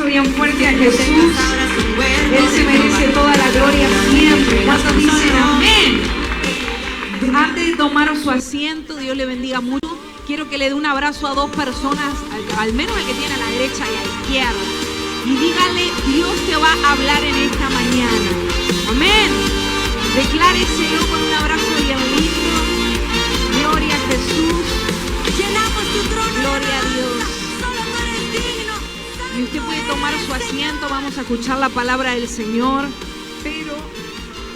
aplauso bien fuerte a Jesús. Él se merece toda la gloria siempre. ¿Cuántos dicen amén? Antes de tomar su asiento, Dios le bendiga mucho. Quiero que le dé un abrazo a dos personas, al menos el que tiene a la derecha y a la izquierda. Y dígale, Dios te va a hablar en esta mañana. Amén. Decláreselo con un abrazo bien lindo. Gloria a Jesús. Llenamos tu trono. Gloria a Dios. Solo tú eres digno. Y usted puede tomar su asiento. Vamos a escuchar la palabra del Señor. Pero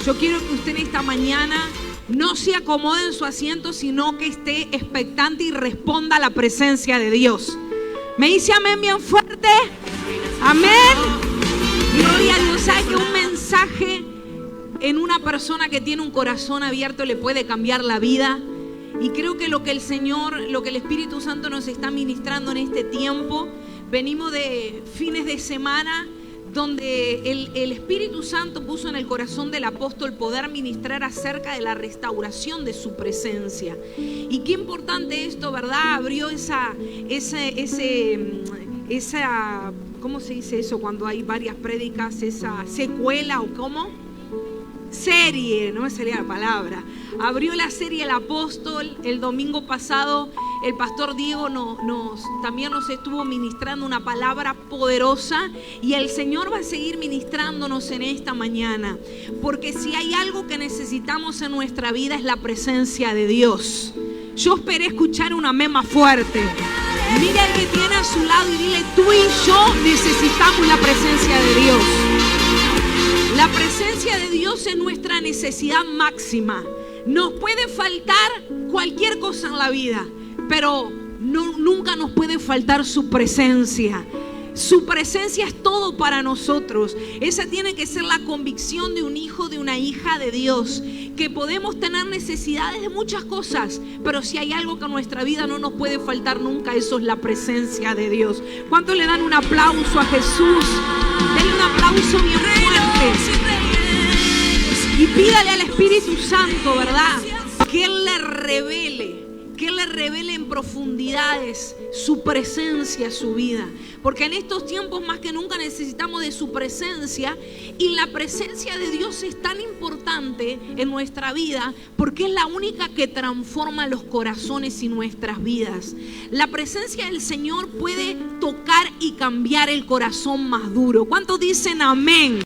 yo quiero que usted en esta mañana no se acomode en su asiento, sino que esté expectante y responda a la presencia de Dios. ¿Me dice amén bien fuerte? Amén. Gloria a Dios. ¿Sabe que un mensaje en una persona que tiene un corazón abierto le puede cambiar la vida? Y creo que lo que el Señor, lo que el Espíritu Santo nos está ministrando en este tiempo, venimos de fines de semana donde el Espíritu Santo puso en el corazón del apóstol poder ministrar acerca de la restauración de su presencia. Y qué importante esto, ¿verdad? Abrió esa ¿cómo se dice eso cuando hay varias prédicas? Esa secuela o ¿cómo? Serie, no me salía la palabra. Abrió la serie El Apóstol. El domingo pasado el pastor Diego también nos estuvo ministrando una palabra poderosa, y el Señor va a seguir ministrándonos en esta mañana, porque si hay algo que necesitamos en nuestra vida es la presencia de Dios. Yo esperé escuchar un amén más fuerte. Mira al que tiene a su lado y dile, tú y yo necesitamos la presencia de Dios. La presencia de Dios es nuestra necesidad máxima. Nos puede faltar cualquier cosa en la vida, pero nunca nos puede faltar su presencia. Su presencia es todo para nosotros. Esa tiene que ser la convicción de un hijo, de una hija de Dios, que podemos tener necesidades de muchas cosas, pero si hay algo que en nuestra vida no nos puede faltar nunca, eso es la presencia de Dios. ¿Cuántos le dan un aplauso a Jesús? Denle un aplauso bien fuerte. Y pídale al Espíritu Santo, ¿verdad? Que Él le revele en profundidades su presencia, su vida. Porque en estos tiempos más que nunca necesitamos de su presencia, y la presencia de Dios es tan importante en nuestra vida porque es la única que transforma los corazones y nuestras vidas. La presencia del Señor puede tocar y cambiar el corazón más duro. ¿Cuántos dicen amén?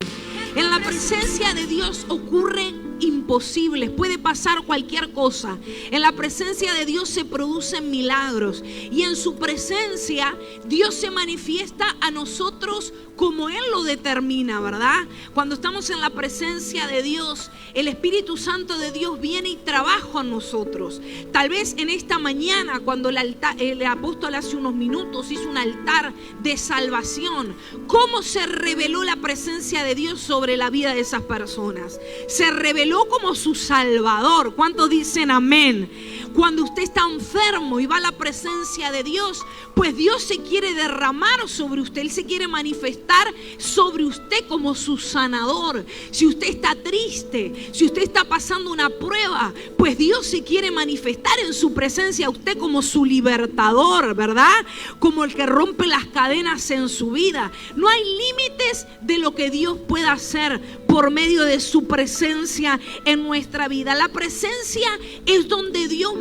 En la presencia de Dios ocurren imposibles, puede pasar cualquier cosa. En la presencia de Dios se producen milagros, y en su presencia Dios se manifiesta a nosotros como Él lo determina, ¿verdad? Cuando estamos en la presencia de Dios, el Espíritu Santo de Dios viene y trabaja en nosotros. Tal vez en esta mañana, cuando el apóstol hace unos minutos hizo un altar de salvación, ¿cómo se reveló la presencia de Dios sobre la vida de esas personas? Se reveló como su Salvador. ¿Cuántos dicen amén? Cuando usted está enfermo y va a la presencia de Dios, pues Dios se quiere derramar sobre usted. Él se quiere manifestar sobre usted como su sanador. Si usted está triste, si usted está pasando una prueba, pues Dios se quiere manifestar en su presencia a usted como su libertador, ¿verdad? Como el que rompe las cadenas en su vida. No hay límites de lo que Dios pueda hacer por medio de su presencia en nuestra vida. La presencia es donde Dios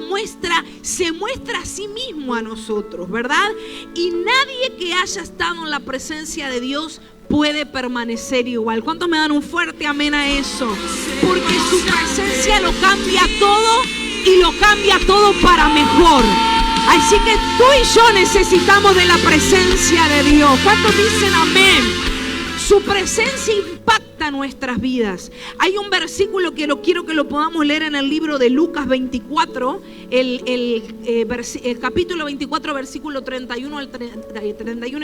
se muestra a sí mismo a nosotros, ¿verdad? Y nadie que haya estado en la presencia de Dios puede permanecer igual. ¿Cuántos me dan un fuerte amén a eso? Porque su presencia lo cambia todo, y lo cambia todo para mejor. Así que tú y yo necesitamos de la presencia de Dios. ¿Cuántos dicen amén? Su presencia impacta nuestras vidas. Hay un versículo que quiero que lo podamos leer en el libro de Lucas 24, el capítulo 24, versículo 31 y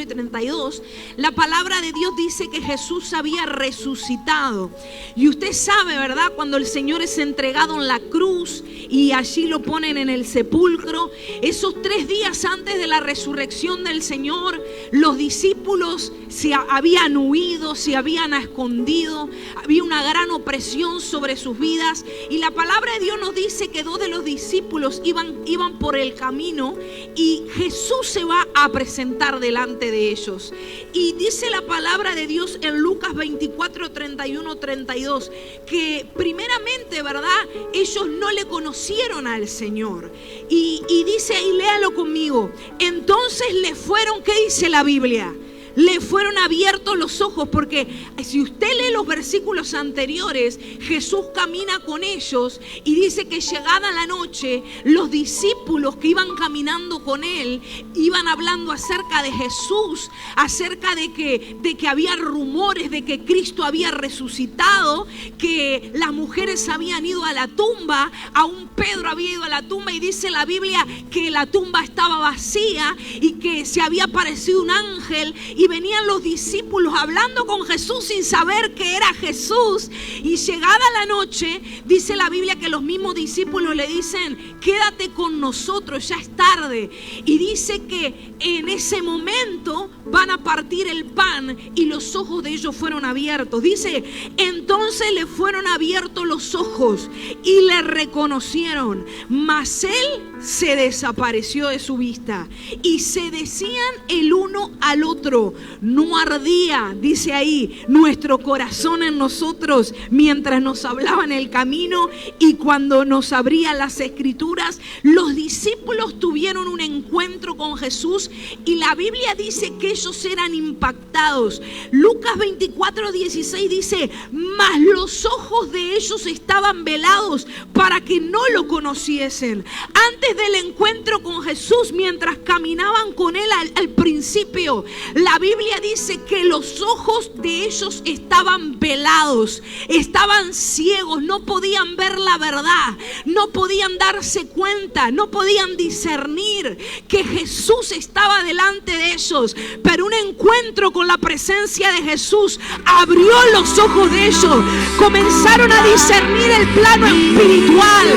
32. La palabra de Dios dice que Jesús había resucitado. Y usted sabe, ¿verdad? Cuando el Señor es entregado en la cruz y allí lo ponen en el sepulcro, esos 3 días antes de la resurrección del Señor, los discípulos se habían huido, se habían escondido. escondido, había una gran opresión sobre sus vidas. Y la palabra de Dios nos dice que 2 de los discípulos iban por el camino y Jesús se va a presentar delante de ellos. Y dice la palabra de Dios en Lucas 24, 31, 32, que primeramente, ¿verdad?, ellos no le conocieron al Señor. Y dice, y léalo conmigo, entonces le fueron, ¿qué dice la Biblia? Le fueron abiertos los ojos, porque si usted lee los versículos anteriores, Jesús camina con ellos y dice que llegada la noche, los discípulos que iban caminando con él iban hablando acerca de Jesús, acerca de que había rumores de que Cristo había resucitado, que las mujeres habían ido a la tumba, aún Pedro había ido a la tumba, y dice la Biblia que la tumba estaba vacía y que se había aparecido un ángel. Y venían los discípulos hablando con Jesús sin saber que era Jesús. Y llegada la noche, dice la Biblia que los mismos discípulos le dicen, quédate con nosotros, ya es tarde. Y dice que en ese momento van a partir el pan y los ojos de ellos fueron abiertos. Dice, entonces le fueron abiertos los ojos y le reconocieron, mas él se desapareció de su vista. Y se decían el uno al otro, no ardía, dice ahí, nuestro corazón en nosotros mientras nos hablaba en el camino y cuando nos abrían las escrituras. Los discípulos tuvieron un encuentro con Jesús y la Biblia dice que ellos eran impactados. Lucas 24, 16 dice, mas los ojos de ellos estaban velados para que no lo conociesen. Antes del encuentro con Jesús, mientras caminaban con él al principio, la Biblia dice que los ojos de ellos estaban velados, estaban ciegos, no podían ver la verdad, no podían darse cuenta, no podían discernir que Jesús estaba delante de ellos. Pero un encuentro con la presencia de Jesús abrió los ojos de ellos, comenzaron a discernir el plano espiritual,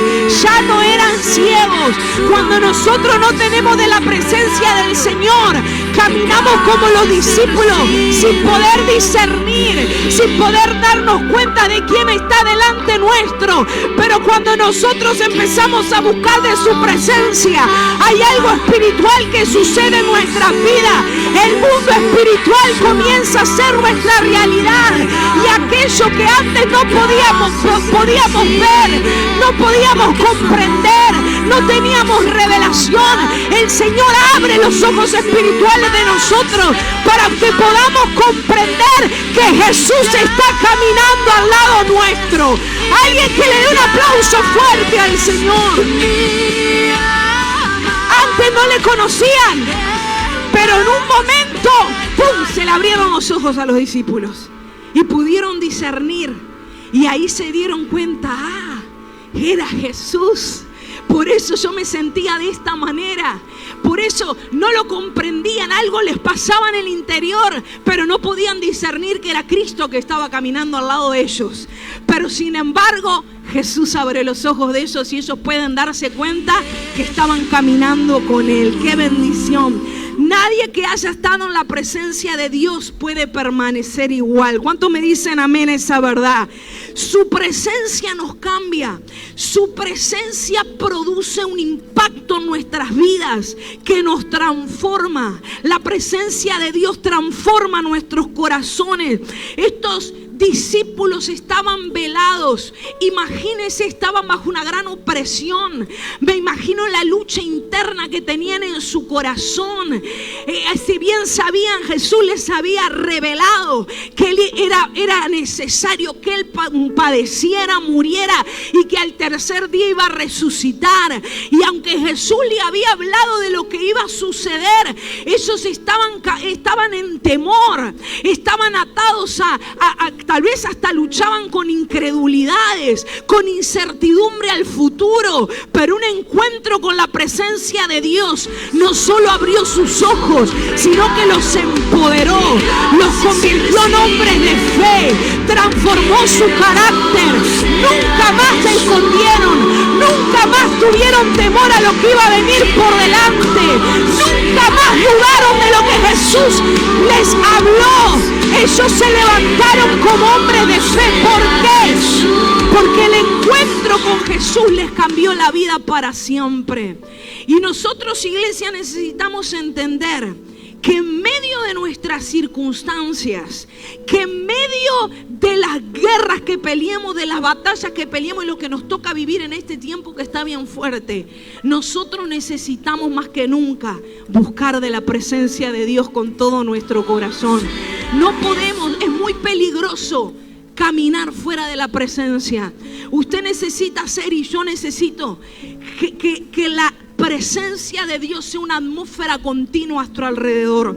ya no eran ciegos. Cuando nosotros no tenemos de la presencia del Señor, caminamos como los discípulos, sin poder discernir, sin poder darnos cuenta de quién está delante nuestro. Pero cuando nosotros empezamos a buscar de su presencia, hay algo espiritual que sucede en nuestras vidas. El mundo espiritual comienza a ser nuestra realidad, y aquello que antes no podíamos ver, no podíamos comprender, no teníamos revelación, el Señor abre los ojos espirituales de nosotros para que podamos comprender que Jesús está caminando al lado nuestro. Alguien que le dé un aplauso fuerte al Señor. Antes no le conocían, pero en un momento, ¡pum!, se le abrieron los ojos a los discípulos y pudieron discernir, y ahí se dieron cuenta, era Jesús. Por eso yo me sentía de esta manera. Por eso no lo comprendían, algo les pasaba en el interior, pero no podían discernir que era Cristo que estaba caminando al lado de ellos. Pero sin embargo, Jesús abre los ojos de ellos y ellos pueden darse cuenta que estaban caminando con Él. ¡Qué bendición! Nadie que haya estado en la presencia de Dios puede permanecer igual. ¿Cuánto me dicen amén esa verdad? Su presencia nos cambia. Su presencia produce un impacto en nuestras vidas que nos transforma. La presencia de Dios transforma nuestros corazones. Estos discípulos estaban velados. Imagínense, estaban bajo una gran opresión. Me imagino la lucha interna que tenían en su corazón. Si bien sabían, Jesús les había revelado que era necesario que Él padeciera, muriera y que al tercer día iba a resucitar. Y aunque Jesús le había hablado de lo que iba a suceder, ellos estaban en temor, estaban atados tal vez hasta luchaban con incredulidades, con incertidumbre al futuro. Pero un encuentro con la presencia de Dios no solo abrió sus ojos, sino que los empoderó, los convirtió en hombres de fe, transformó su carácter. Nunca más se escondieron, nunca más tuvieron temor a lo que iba a venir por delante, nunca más dudaron de lo que Jesús les habló. Ellos se levantaron como hombres de fe. ¿Por qué? Porque el encuentro con Jesús les cambió la vida para siempre. Y nosotros, iglesia, necesitamos entender que en medio de nuestras circunstancias, que en medio de las guerras que peleemos, de las batallas que peleemos y lo que nos toca vivir en este tiempo que está bien fuerte, nosotros necesitamos más que nunca buscar de la presencia de Dios con todo nuestro corazón. No podemos, es muy peligroso caminar fuera de la presencia. Usted necesita hacer, y yo necesito que la presencia de Dios sea una atmósfera continua a nuestro alrededor.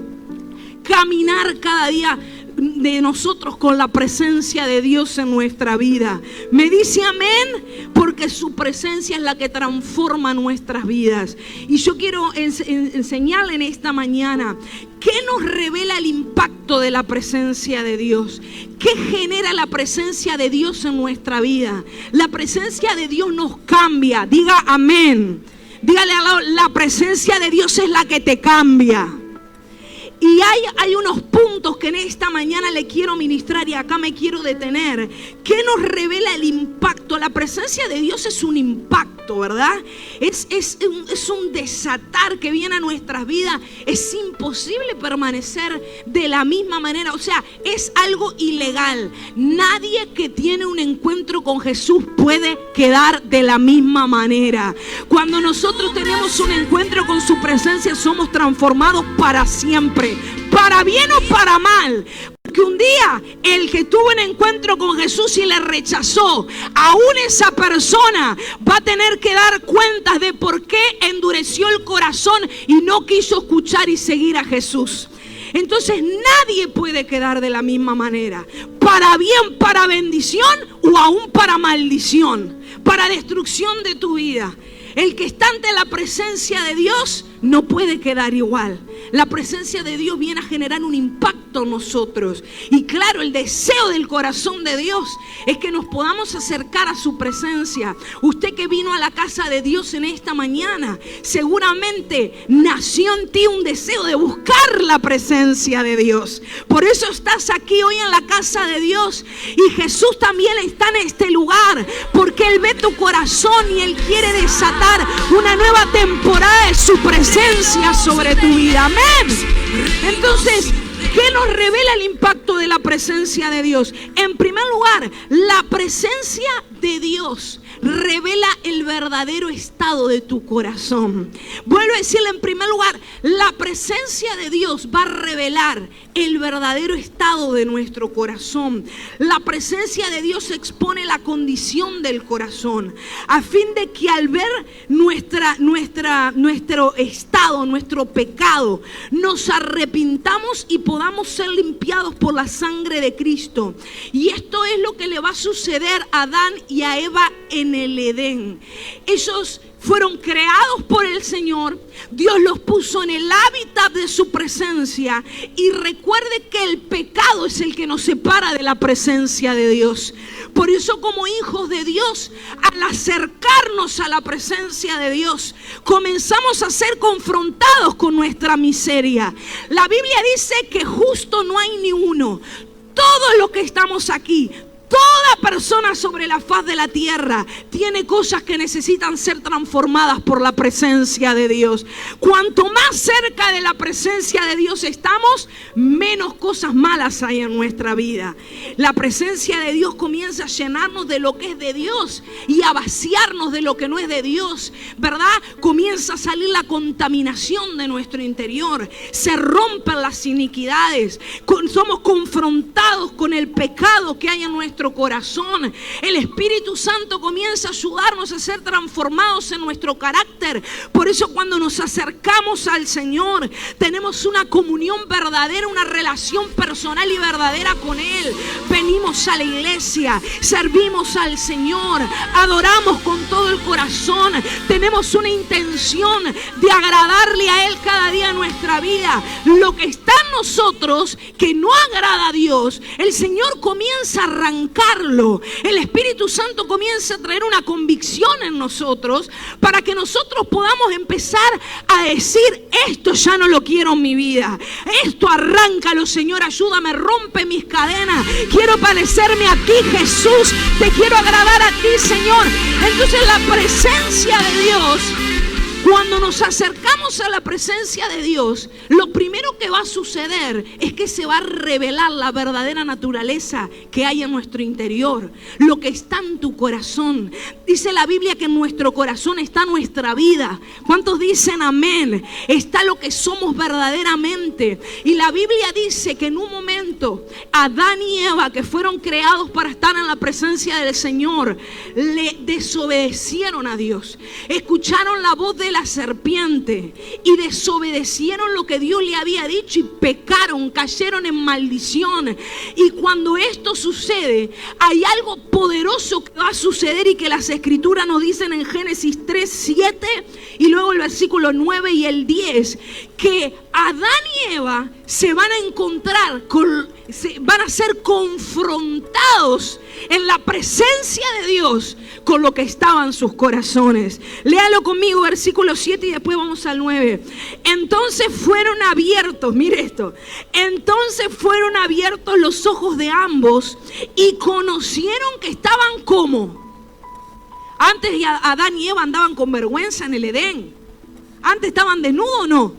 Caminar cada día de nosotros con la presencia de Dios en nuestra vida. Me dice amén, porque su presencia es la que transforma nuestras vidas. Y yo quiero enseñarle en esta mañana qué nos revela el impacto de la presencia de Dios. ¿Qué genera la presencia de Dios en nuestra vida? La presencia de Dios nos cambia. Diga amén. Dígale al lado, la presencia de Dios es la que te cambia. Y hay unos puntos que en esta mañana le quiero ministrar y acá me quiero detener. ¿Qué nos revela el impacto? La presencia de Dios es un impacto, ¿verdad? Es un desatar que viene a nuestras vidas. Es imposible permanecer de la misma manera. O sea, es algo ilegal. Nadie que tiene un encuentro con Jesús puede quedar de la misma manera. Cuando nosotros tenemos un encuentro con su presencia, somos transformados para siempre. Para bien o para mal. Porque un día el que tuvo un encuentro con Jesús y le rechazó, aún esa persona va a tener que dar cuentas de por qué endureció el corazón y no quiso escuchar y seguir a Jesús. Entonces nadie puede quedar de la misma manera. Para bien, para bendición o aún para maldición, para destrucción de tu vida. El que está ante la presencia de Dios no puede quedar igual. La presencia de Dios viene a generar un impacto en nosotros. Y claro, el deseo del corazón de Dios es que nos podamos acercar a su presencia. Usted que vino a la casa de Dios en esta mañana, seguramente nació en ti un deseo de buscar la presencia de Dios. Por eso estás aquí hoy en la casa de Dios. Y Jesús también está en este lugar, porque Él ve tu corazón y Él quiere desatar una nueva temporada de su presencia sobre tu vida. Amén. Entonces, ¿qué nos revela el impacto de la presencia de Dios? En primer lugar, la presencia de Dios revela el verdadero estado de tu corazón. Vuelvo a decirle, en primer lugar, la presencia de Dios va a revelar el verdadero estado de nuestro corazón. La presencia de Dios expone la condición del corazón, a fin de que al ver nuestro estado, nuestro pecado, nos arrepintamos y podamos ser limpiados por la sangre de Cristo. Y esto es lo que le va a suceder a Adán y a Eva en el Edén. Ellos fueron creados por el Señor. Dios los puso en el hábitat de su presencia. Y recuerde que el pecado es el que nos separa de la presencia de Dios. Por eso, como hijos de Dios, al acercarnos a la presencia de Dios, comenzamos a ser confrontados con nuestra miseria. La Biblia dice que justo no hay ni uno. Todos los que estamos aquí, toda persona sobre la faz de la tierra tiene cosas que necesitan ser transformadas por la presencia de Dios. Cuanto más cerca de la presencia de Dios estamos, menos cosas malas hay en nuestra vida. La presencia de Dios comienza a llenarnos de lo que es de Dios y a vaciarnos de lo que no es de Dios, ¿verdad? Comienza a salir la contaminación de nuestro interior. Se rompen las iniquidades. Somos confrontados con el pecado que hay en nuestro corazón. corazón. El Espíritu Santo comienza a ayudarnos a ser transformados en nuestro carácter. Por eso cuando nos acercamos al Señor, tenemos una comunión verdadera, una relación personal y verdadera con Él. Venimos a la iglesia, servimos al Señor, adoramos con todo el corazón, tenemos una intención de agradarle a Él cada día en nuestra vida. Lo que está en nosotros que no agrada a Dios, el Señor comienza a arrancarlo. El Espíritu Santo comienza a traer una convicción en nosotros para que nosotros podamos empezar a decir: esto ya no lo quiero en mi vida, esto arráncalo, Señor, ayúdame, rompe mis cadenas, quiero parecerme a ti, Jesús, te quiero agradar a ti, Señor. Entonces la presencia de Dios, cuando nos acercamos a la presencia de Dios, lo primero que va a suceder es que se va a revelar la verdadera naturaleza que hay en nuestro interior, lo que está en tu corazón. Dice la Biblia que en nuestro corazón está nuestra vida. ¿Cuántos dicen amén? Está lo que somos verdaderamente. Y la Biblia dice que en un momento Adán y Eva, que fueron creados para estar en la presencia del Señor, le desobedecieron a Dios. Escucharon la voz de la serpiente y desobedecieron lo que Dios le había dicho y pecaron, cayeron en maldición. Y cuando esto sucede, hay algo poderoso que va a suceder y que las escrituras nos dicen en Génesis 3, 7 y luego el versículo 9 y el 10, que Adán y Eva se van a encontrar van a ser confrontados en la presencia de Dios con lo que estaba en sus corazones. Léalo conmigo, versículo 7 y después vamos al 9. Entonces fueron abiertos, mire esto, entonces fueron abiertos los ojos de ambos y conocieron que estaban como. Antes Adán y Eva andaban con vergüenza en el Edén. Antes estaban desnudos, ¿o no?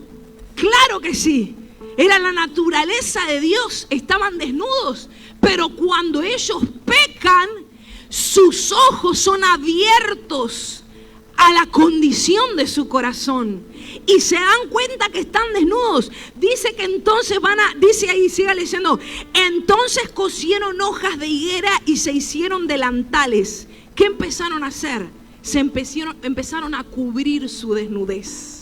Claro que sí. Era la naturaleza de Dios, estaban desnudos. Pero cuando ellos pecan, sus ojos son abiertos a la condición de su corazón y se dan cuenta que están desnudos. Dice que entonces dice ahí, siga leyendo, entonces cosieron hojas de higuera y se hicieron delantales. ¿Qué empezaron a hacer? Empezaron a cubrir su desnudez.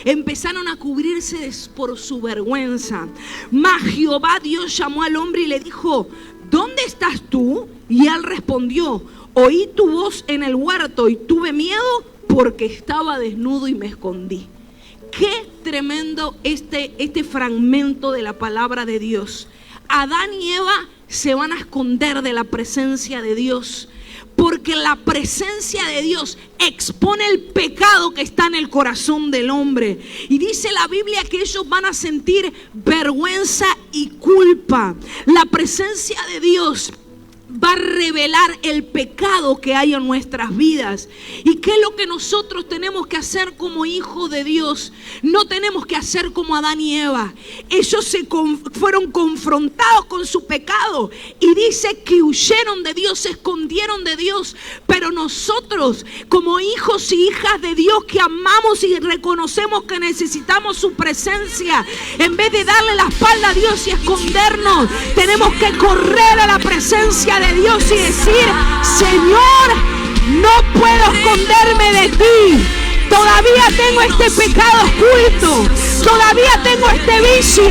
Empezaron a cubrirse por su vergüenza. Mas Jehová Dios llamó al hombre y le dijo: ¿dónde estás tú? Y él respondió: oí tu voz en el huerto y tuve miedo porque estaba desnudo y me escondí. Qué tremendo este fragmento de la palabra de Dios. Adán y Eva se van a esconder de la presencia de Dios, porque la presencia de Dios expone el pecado que está en el corazón del hombre. Y dice la Biblia que ellos van a sentir vergüenza y culpa. La presencia de Dios va a revelar el pecado que hay en nuestras vidas. ¿Y qué es lo que nosotros tenemos que hacer como hijos de Dios? No tenemos que hacer como Adán y Eva. Ellos fueron confrontados con su pecado y dice que huyeron de Dios, se escondieron de Dios. Pero nosotros, como hijos y hijas de Dios que amamos y reconocemos que necesitamos su presencia, en vez de darle la espalda a Dios y escondernos, tenemos que correr a la presencia de Dios y decir: Señor, no puedo esconderme de ti. Todavía tengo este pecado oculto, todavía tengo este vicio,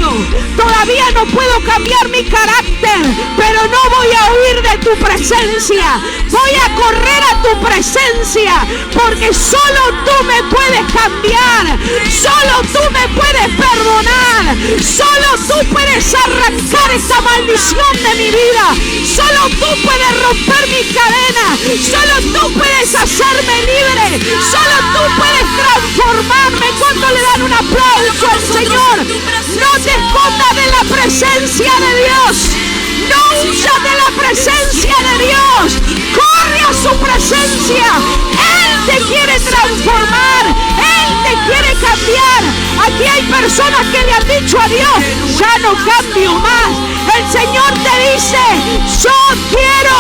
todavía no puedo cambiar mi carácter, pero no voy a huir de tu presencia. Voy a correr a tu presencia, porque solo tú me puedes cambiar, solo tú me puedes perdonar, solo tú puedes arrancar esta maldición de mi vida, solo tú puedes romper mi cadena, solo tú puedes hacerme libre, solo tú puedes transformarme. Cuando le dan un aplauso al Señor, no te escondas de la presencia de Dios, no huyas de la presencia de Dios, corre a su presencia. Él te quiere transformar, Él te quiere cambiar. Aquí hay personas que le han dicho a Dios: ya no cambio más. El Señor te dice: yo quiero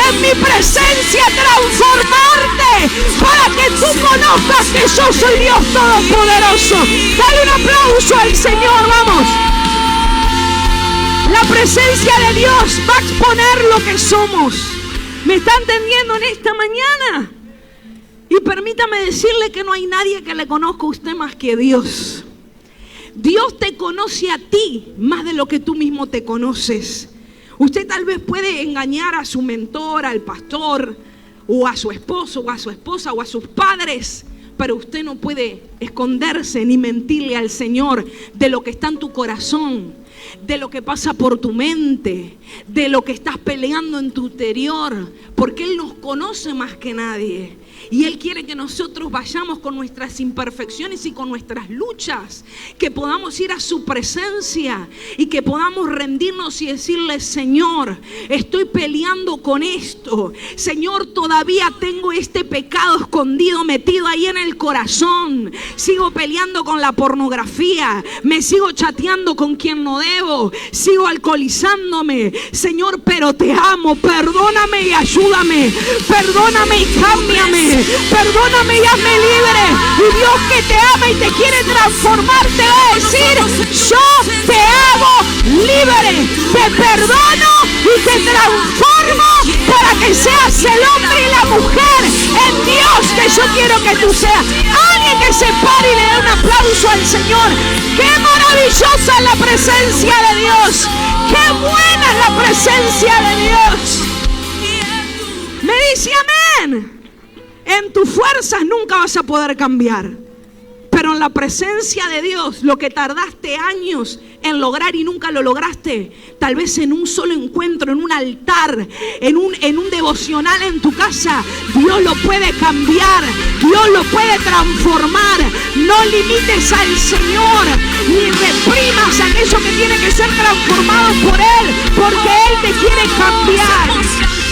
en mi presencia transformarte para que tú conozcas que yo soy Dios Todopoderoso. Dale un aplauso al Señor, vamos. La presencia de Dios va a exponer lo que somos. ¿Me está entendiendo en esta mañana? Y permítame decirle que no hay nadie que le conozca a usted más que Dios. Dios te conoce a ti más de lo que tú mismo te conoces. Usted tal vez puede engañar a su mentor, al pastor, o a su esposo, o a su esposa, o a sus padres, pero usted no puede esconderse ni mentirle al Señor de lo que está en tu corazón, de lo que pasa por tu mente, de lo que estás peleando en tu interior, porque Él nos conoce más que nadie. Y Él quiere que nosotros vayamos con nuestras imperfecciones y con nuestras luchas, que podamos ir a su presencia y que podamos rendirnos y decirle: Señor, estoy peleando con esto. Señor, todavía tengo este pecado escondido, metido ahí en el corazón. Sigo peleando con la pornografía, me sigo chateando con quien no debo, sigo alcoholizándome. Señor, pero te amo, perdóname y ayúdame, perdóname y cámbiame. Perdóname y hazme libre. Y Dios, que te ama y te quiere transformar, te va a decir: yo te hago libre, te perdono y te transformo para que seas el hombre y la mujer en Dios que yo quiero que tú seas. Alguien que se pare y le dé un aplauso al Señor. ¡Qué maravillosa es la presencia de Dios! ¡Qué buena es la presencia de Dios! Me dice amén. En tus fuerzas nunca vas a poder cambiar, pero en la presencia de Dios, lo que tardaste años en lograr y nunca lo lograste, tal vez en un solo encuentro, en un altar, en un devocional en tu casa, Dios lo puede cambiar, Dios lo puede transformar. No limites al Señor, ni reprimas aquello que tiene que ser transformado por Él, porque Él te quiere cambiar.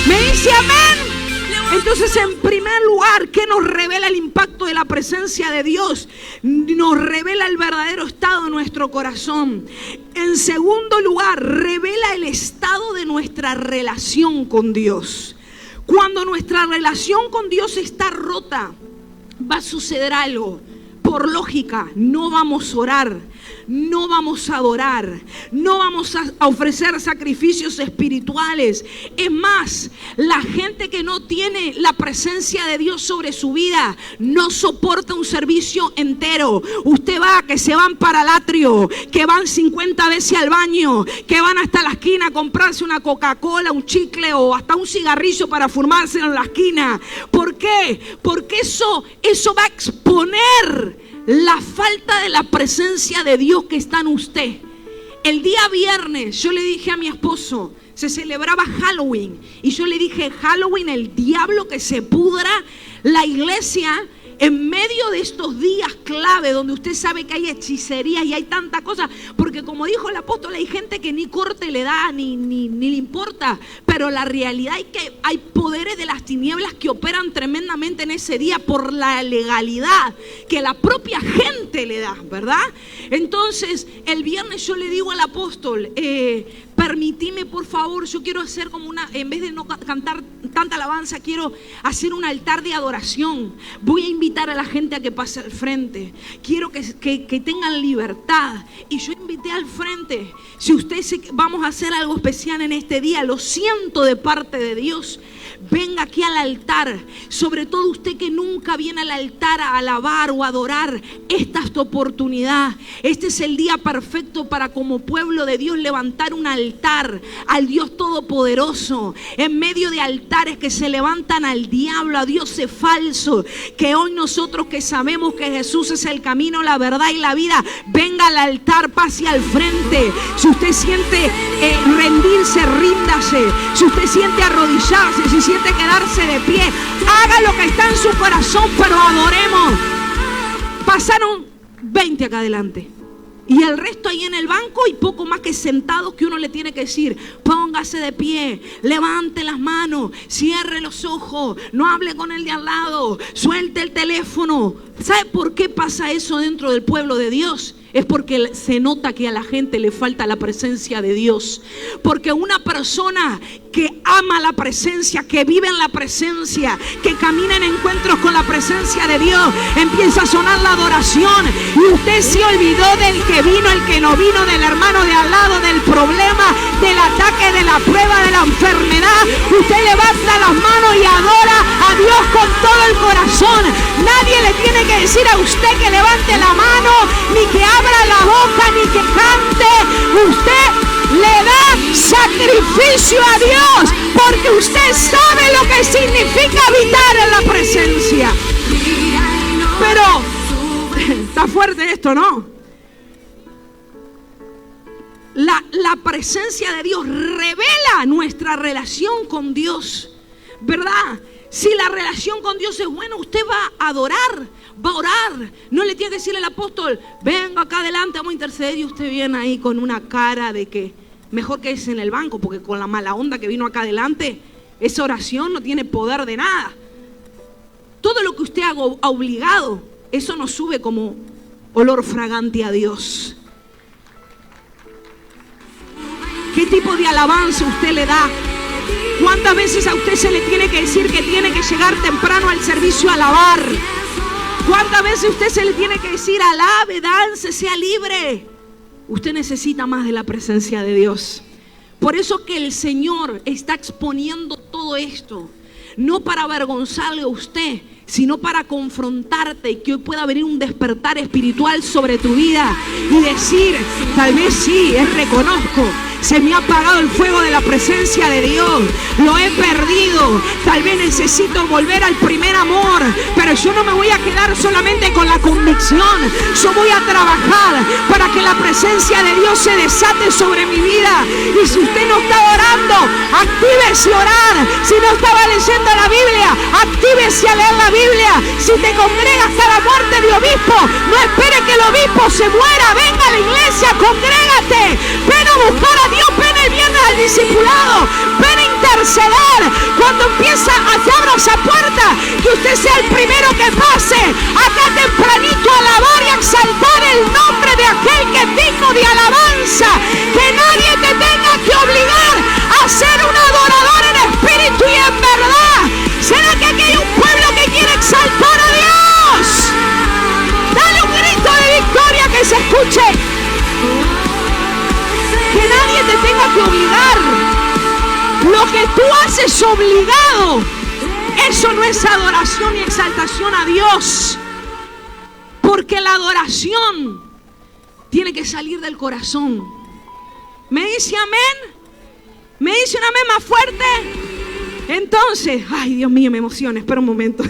¿Me dice amén? Entonces, en primer lugar, ¿qué nos revela el impacto de la presencia de Dios? Nos revela el verdadero estado de nuestro corazón. En segundo lugar, revela el estado de nuestra relación con Dios. Cuando nuestra relación con Dios está rota, va a suceder algo. Por lógica, no vamos a orar, no vamos a adorar, no vamos a ofrecer sacrificios espirituales. Es más, la gente que no tiene la presencia de Dios sobre su vida no soporta un servicio entero. Usted va, que se van para el atrio, que van 50 veces al baño, que van hasta la esquina a comprarse una Coca-Cola, un chicle o hasta un cigarrillo para fumárselo en la esquina. ¿Por qué? Porque eso va a exponer la falta de la presencia de Dios que está en usted. El día viernes yo le dije a mi esposo, se celebraba Halloween, y yo le dije: Halloween, el diablo que se pudra. La iglesia, en medio de estos días clave donde usted sabe que hay hechicerías y hay tanta cosa, porque como dijo el apóstol, hay gente que ni corte le da ni le importa, pero la realidad es que hay poderes de las tinieblas que operan tremendamente en ese día por la legalidad que la propia gente le da, ¿verdad? Entonces el viernes yo le digo al apóstol: permitime por favor, yo quiero hacer como en vez de no cantar tanta alabanza, quiero hacer un altar de adoración. Voy a invitar a la gente a que pase al frente. Quiero que tengan libertad. Y yo invité al frente. Si usted vamos a hacer algo especial en este día, lo siento de parte de Dios. Venga aquí al altar. Sobre todo usted que nunca viene al altar a alabar o adorar. Esta es tu oportunidad. Este es el día perfecto para, como pueblo de Dios, levantar un altar al Dios Todopoderoso. En medio de altares que se levantan al diablo, a dioses falsos, que hoy nosotros que sabemos que Jesús es el camino, la verdad y la vida, venga al altar, pase al frente. Si usted siente rendirse, ríndase. Si usted siente arrodillarse, si siente quedarse de pie, haga lo que está en su corazón, pero adoremos. Pasaron 20 acá adelante y el resto ahí en el banco, y poco más que sentados, que uno le tiene que decir: póngase de pie, levante las manos, cierre los ojos, no hable con el de al lado, suelte el teléfono. ¿Sabe por qué pasa eso dentro del pueblo de Dios? Es porque se nota que a la gente le falta la presencia de Dios. Porque una persona que ama la presencia, que vive en la presencia, que camina en encuentros con la presencia de Dios, empieza a sonar la adoración y usted se olvidó del que vino, el que no vino, del hermano de al lado, del problema del ataque, de la prueba, de la enfermedad, usted levanta las manos y adora a Dios con todo el corazón. Nadie le tiene que decir a usted que levante la mano, ni que abra la boca, ni que cante. Usted le da sacrificio a Dios, porque usted sabe lo que significa habitar en la presencia. Pero está fuerte esto, ¿no? La presencia de Dios revela nuestra relación con Dios, ¿verdad? Si la relación con Dios es buena, usted va a adorar, va a orar. No le tiene que decir al apóstol, venga acá adelante, vamos a interceder, y usted viene ahí con una cara de que mejor que es en el banco, porque con la mala onda que vino acá adelante, esa oración no tiene poder de nada. Todo lo que usted haga obligado, eso no sube como olor fragante a Dios. ¿Qué tipo de alabanza usted le da? ¿Cuántas veces a usted se le tiene que decir que tiene que llegar temprano al servicio a alabar? ¿Cuántas veces a usted se le tiene que decir alabe, dance, sea libre? Usted necesita más de la presencia de Dios. Por eso que el Señor está exponiendo todo esto, no para avergonzarle a usted, sino para confrontarte y que hoy pueda venir un despertar espiritual sobre tu vida y decir, tal vez sí, reconozco, se me ha apagado el fuego de la presencia de Dios, lo he perdido, tal vez necesito volver al primer amor, pero yo no me voy a quedar solamente con la convicción, yo voy a trabajar para que la presencia de Dios se desate sobre mi vida. Y si usted no está orando, actívese a orar. Si no estaba leyendo la Biblia, actívese a leer la Biblia. Si te congregas cada muerte de obispo, no espere que el obispo se muera, venga a la iglesia, congrégate, ven a buscar a Dios, ven el viernes al discipulado, ven a interceder. Cuando empieza a se abra esa puerta, que usted sea el primero que pase acá tempranito a alabar y a exaltar el nombre de aquel que es digno de alabanza. Que nadie te tenga que obligar a ser un adorador en espíritu y en verdad. ¿Será que aquí hay un pueblo que quiere exaltar a Dios? Dale un grito de victoria que se escuche. Que nadie te tenga que obligar. Lo que tú haces obligado, eso no es adoración y exaltación a Dios. Porque la adoración tiene que salir del corazón. ¿Me dice amén? ¿Me dice un amén más fuerte? Entonces, ay Dios mío, me emociona, espera un momento.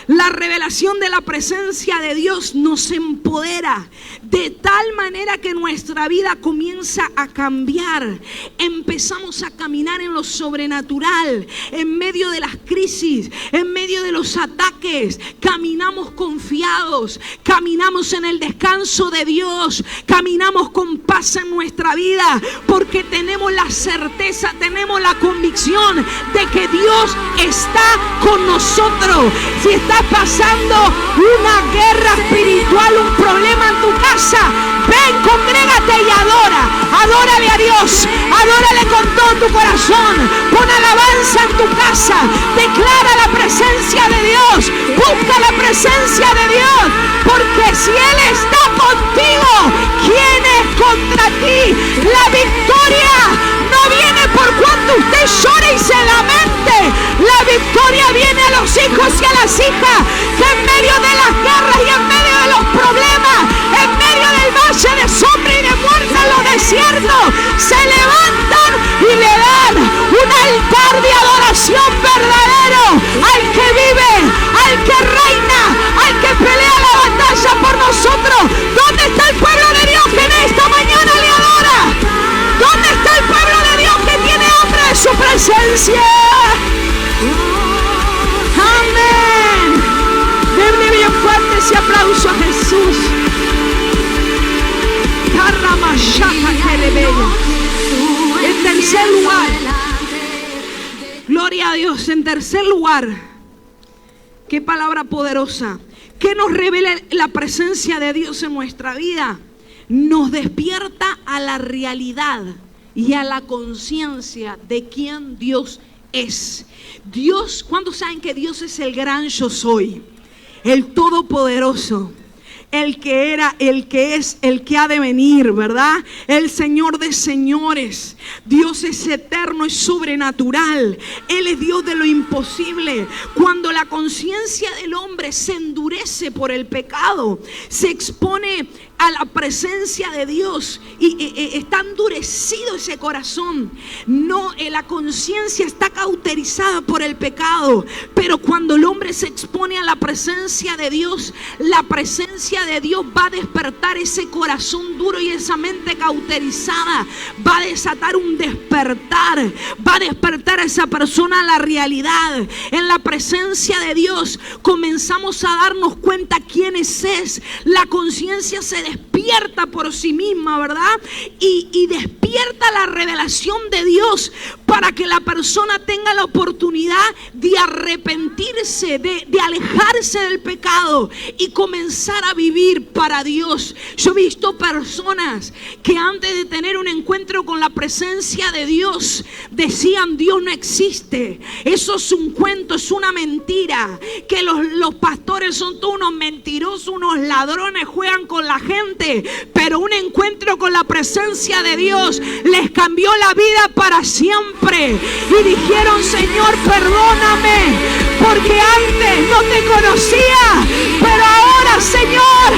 La revelación de la presencia de Dios nos empodera de tal manera que nuestra vida comienza a cambiar. Empezamos a caminar en lo sobrenatural, en medio de las crisis, en medio de los ataques. Caminamos confiados, caminamos en el descanso de Dios, caminamos con paz en nuestra vida, porque tenemos la certeza, tenemos la convicción de que Dios está con nosotros. Si estás pasando una guerra espiritual, un problema en tu casa, ven, congrégate y adórale a Dios, adórale con todo tu corazón, pon alabanza en tu casa, declara la presencia de Dios, busca la presencia de Dios, porque si Él está contigo, ¿quién es contra ti? La victoria no viene por cuanto usted llore y se lamente, la victoria viene a los hijos y a las hijas que en medio de las guerras y en medio de los problemas, en medio del valle de sombra y de muerte en los desiertos, se levantan y le dan un altar de adoración verdadero al que vive, al que reina, al que pelea la batalla por nosotros. ¿Dónde está el pueblo de Dios que en esta mañana le adora? ¿Dónde está el pueblo de Dios que tiene hambre de su presencia? Amén. Denle bien fuerte ese aplauso a Jesús. En tercer lugar, gloria a Dios. En tercer lugar, qué palabra poderosa, que nos revela la presencia de Dios en nuestra vida. Nos despierta a la realidad y a la conciencia de quién Dios es. Dios, ¿cuántos saben que Dios es el gran yo soy? El todopoderoso, el que era, el que es, el que ha de venir, ¿verdad? El Señor de señores. Dios es eterno, es sobrenatural. Él es Dios de lo imposible. Cuando la conciencia del hombre se endurece por el pecado, se expone a la presencia de Dios y está endurecido ese corazón. No, la conciencia está cauterizada por el pecado, pero cuando el hombre se expone a la presencia de Dios, la presencia de Dios va a despertar ese corazón duro y esa mente cauterizada. Va a desatar un despertar, va a despertar a esa persona a la realidad. En la presencia de Dios comenzamos a darnos cuenta quién es. La conciencia se despierta por sí misma, ¿verdad? Y despierta la revelación de Dios para que la persona tenga la oportunidad de arrepentirse, de alejarse del pecado y comenzar a vivir para Dios. Yo he visto personas que antes de tener un encuentro con la presencia de Dios decían: Dios no existe, eso es un cuento, es una mentira, que los pastores son todos unos mentirosos, unos ladrones, juegan con la gente. Pero un encuentro con la presencia de Dios les cambió la vida para siempre y dijeron: Señor, perdóname, porque antes no te conocía, pero ahora, Señor,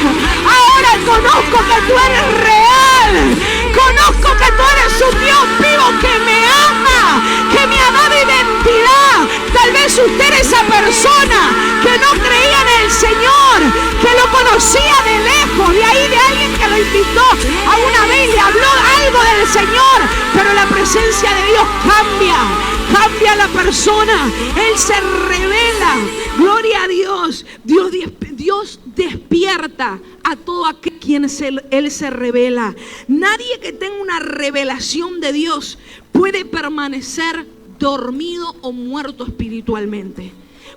ahora conozco que tú eres real, conozco que tú eres un Dios vivo que me ama, que me ha dado identidad. Tal vez usted es esa persona que no creía en el Señor, que lo conocía de lejos, de ahí de alguien que lo invitó a una vez y le habló algo del Señor, pero la presencia de Dios cambia a la persona. Él se revela. Gloria a Dios. Dios despierta a todo aquel quien Él se revela. Nadie que tenga una revelación de Dios puede permanecer dormido o muerto espiritualmente.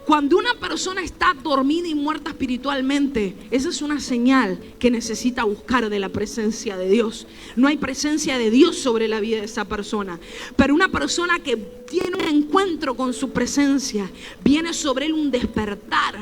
Cuando una persona está dormida y muerta espiritualmente, esa es una señal que necesita buscar de la presencia de Dios. No hay presencia de Dios sobre la vida de esa persona. Pero una persona que tiene un encuentro con su presencia, viene sobre él un despertar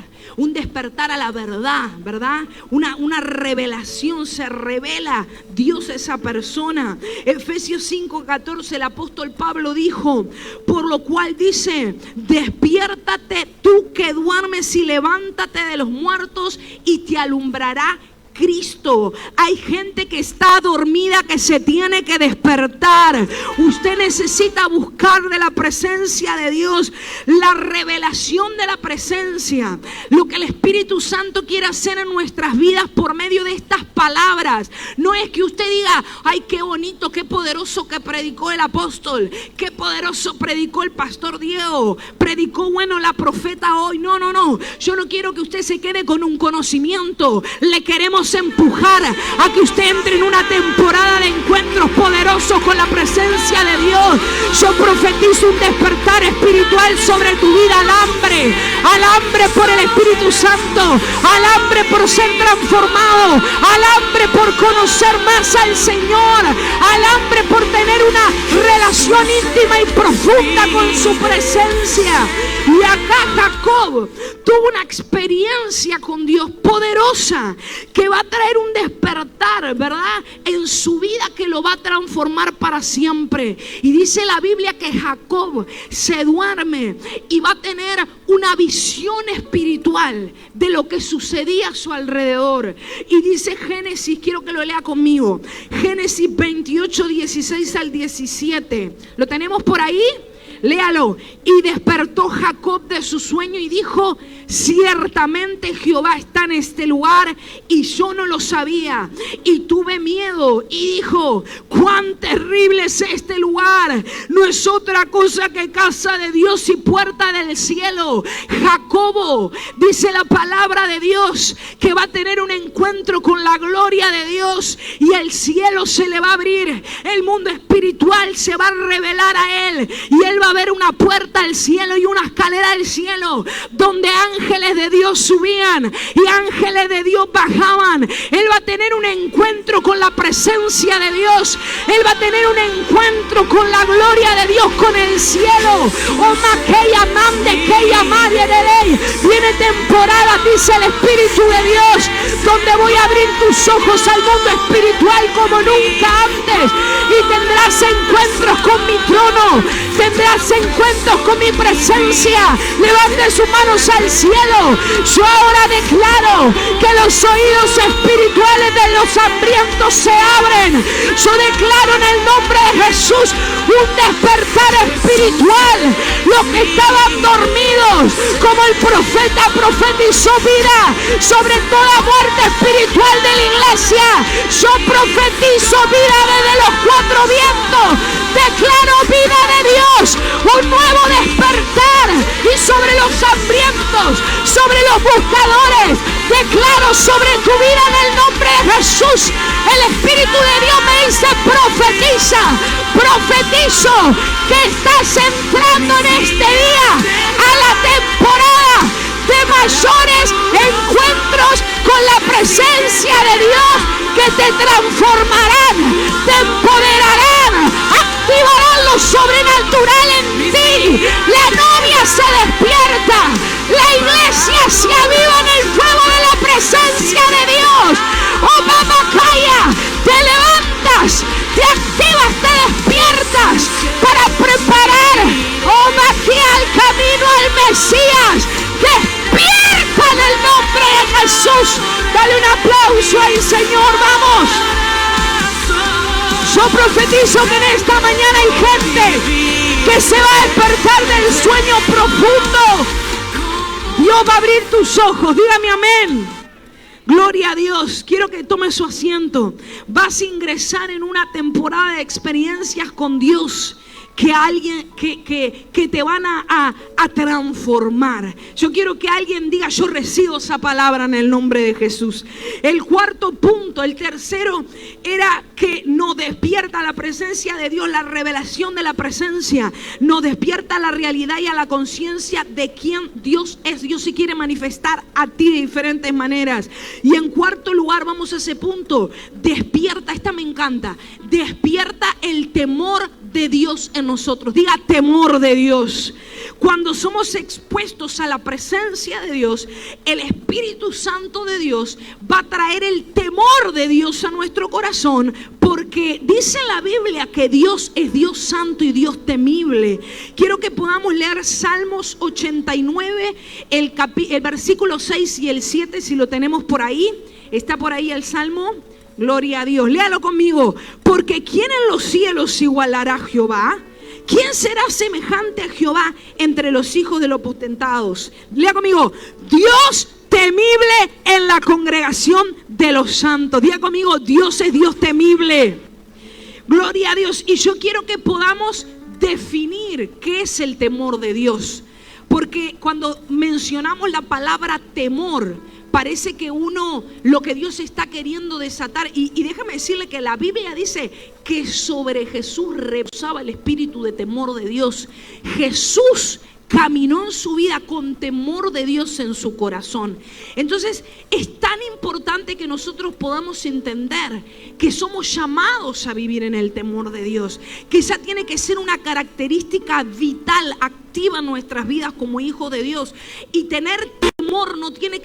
a la verdad, ¿verdad? Una revelación, se revela Dios a esa persona. Efesios 5:14, el apóstol Pablo dijo: por lo cual dice, despiértate tú que duermes y levántate de los muertos y te alumbrará Cristo. Hay gente que está dormida, que se tiene que despertar. Usted necesita buscar de la presencia de Dios, la revelación de la presencia, lo que el Espíritu Santo quiere hacer en nuestras vidas por medio de estas palabras. No es que usted diga: ay, qué bonito, qué poderoso que predicó el apóstol, qué poderoso predicó el pastor Diego, predicó bueno la profeta hoy. No. Yo no quiero que usted se quede con un conocimiento. Le queremos empujar a que usted entre en una temporada de encuentros poderosos con la presencia de Dios. Yo profetizo un despertar espiritual sobre tu vida, al hambre por el Espíritu Santo, al hambre por ser transformado, al hambre por conocer más al Señor, al hambre por tener una relación íntima y profunda con su presencia. Y acá Jacob tuvo una experiencia con Dios poderosa que va a traer un despertar, ¿verdad?, en su vida, que lo va a transformar para siempre. Y dice la Biblia que Jacob se duerme y va a tener una visión espiritual de lo que sucedía a su alrededor. Y dice Génesis, quiero que lo lea conmigo, Génesis 28, 16 al 17. ¿Lo tenemos por ahí? Léalo. Y despertó Jacob de su sueño y dijo: ciertamente Jehová está en este lugar y yo no lo sabía. Y tuve miedo y dijo: cuán terrible es este lugar. No es otra cosa que casa de Dios y puerta del cielo. Jacobo, dice la palabra de Dios, que va a tener un encuentro con la gloria de Dios y el cielo se le va a abrir. El mundo espiritual se va a revelar a él y él va a ver una puerta al cielo y una escalera al cielo donde ángeles de Dios subían y ángeles de Dios bajaban. Él va a tener un encuentro con la presencia de Dios. Él va a tener un encuentro con la gloria de Dios con el cielo. Oh, maqueya mande, que llamaré de ley. Viene temporada, dice el Espíritu de Dios, donde voy a abrir tus ojos al mundo espiritual como nunca antes. Y tendrás encuentros con mi trono, tendrás encuentros con mi presencia. Levante sus manos al cielo. Yo ahora declaro que los oídos espirituales de los hambrientos se abren. Yo declaro en el nombre de Jesús un despertar espiritual. Los que estaban dormidos, como el profeta profetizó vida sobre toda muerte espiritual de la iglesia, yo profetizo vida desde los cuatro vientos. Declaro vida de Dios, un nuevo despertar. Y sobre los hambrientos, sobre los buscadores, declaro sobre tu vida en el nombre de Jesús. El Espíritu de Dios me dice: profetiza, profetizo que estás entrando en este día a la temporada de mayores encuentros con la presencia de Dios, que te transformarán, te empoderarán, activarán lo sobrenatural en ti. La novia se despierta, la iglesia se aviva en el fuego de la presencia de Dios. Oh, mamacaya, te levantas, te activas, te despiertas para preparar, oh, maquia, el camino al Mesías. Despierta en el nombre de Jesús. Dale un aplauso al Señor, vamos. Yo profetizo que en esta mañana hay gente que se va a despertar del sueño profundo. Dios va a abrir tus ojos, dígame amén. Gloria a Dios. Quiero que tome su asiento. Vas a ingresar en una temporada de experiencias con Dios que te van a transformar. Yo quiero que alguien diga: yo recibo esa palabra en el nombre de Jesús. El cuarto punto, el tercero, era que nos despierta la presencia de Dios, la revelación de la presencia, nos despierta la realidad y a la conciencia de quién Dios es. Dios se quiere manifestar a ti de diferentes maneras. Y en cuarto lugar, vamos a ese punto, despierta, esta me encanta, despierta el temor de Dios en nosotros. Diga: temor de Dios. Cuando somos expuestos a la presencia de Dios, el Espíritu Santo de Dios va a traer el temor de Dios a nuestro corazón, porque dice la Biblia que Dios es Dios santo y Dios temible. Quiero que podamos leer Salmos 89, el versículo 6 y el 7, si lo tenemos por ahí. ¿Está por ahí el Salmo? Gloria a Dios. Léalo conmigo. Porque ¿quién en los cielos igualará a Jehová? ¿Quién será semejante a Jehová entre los hijos de los potentados? Lea conmigo: Dios temible en la congregación de los santos. Diga conmigo: Dios es Dios temible. Gloria a Dios. Y yo quiero que podamos definir qué es el temor de Dios. Porque cuando mencionamos la palabra temor, parece que lo que Dios está queriendo desatar, y déjame decirle que la Biblia dice que sobre Jesús reposaba el espíritu de temor de Dios. Jesús caminó en su vida con temor de Dios en su corazón. Entonces es tan importante que nosotros podamos entender que somos llamados a vivir en el temor de Dios, que esa tiene que ser una característica vital, activa en nuestras vidas como hijos de Dios. Y tener temor no tiene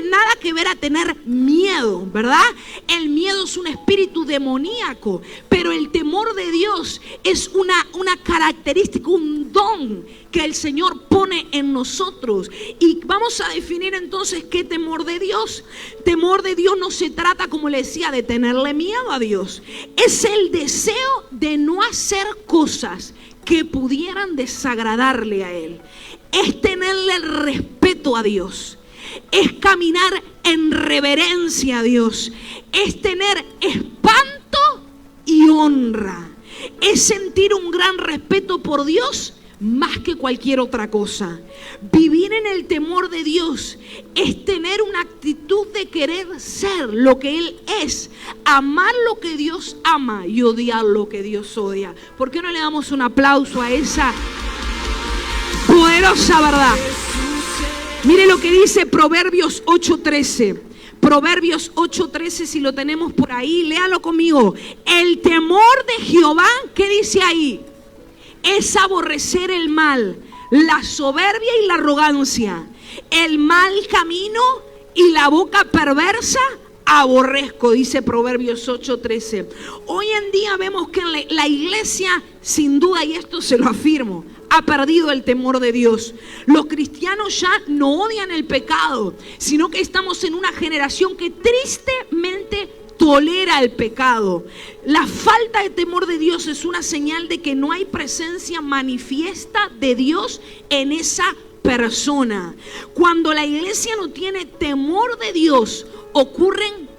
nada que ver a tener miedo, ¿verdad? El miedo es un espíritu demoníaco, pero el temor de Dios es una característica, un don que el Señor pone en nosotros. Y vamos a definir entonces qué temor de Dios. Temor de Dios no se trata, como le decía, de tenerle miedo a Dios. Es el deseo de no hacer cosas que pudieran desagradarle a Él. Es tenerle el respeto a Dios. Es caminar en reverencia a Dios. Es tener espanto y honra. Es sentir un gran respeto por Dios más que cualquier otra cosa. Vivir en el temor de Dios es tener una actitud de querer ser lo que Él es, amar lo que Dios ama y odiar lo que Dios odia. ¿Por qué no le damos un aplauso a esa poderosa verdad? Mire lo que dice Proverbios 8:13. Proverbios 8:13, si lo tenemos por ahí, léalo conmigo. El temor de Jehová, ¿qué dice ahí? es aborrecer el mal, la soberbia y la arrogancia, el mal camino y la boca perversa aborrezco, dice Proverbios 8:13. Hoy en día vemos que la iglesia, sin duda, y esto se lo afirmo, ha perdido el temor de Dios. Los cristianos ya no odian el pecado, sino que estamos en una generación que tristemente tolera el pecado. La falta de temor de Dios es una señal de que no hay presencia manifiesta de Dios en esa persona. Cuando la iglesia no tiene temor de Dios, ocurren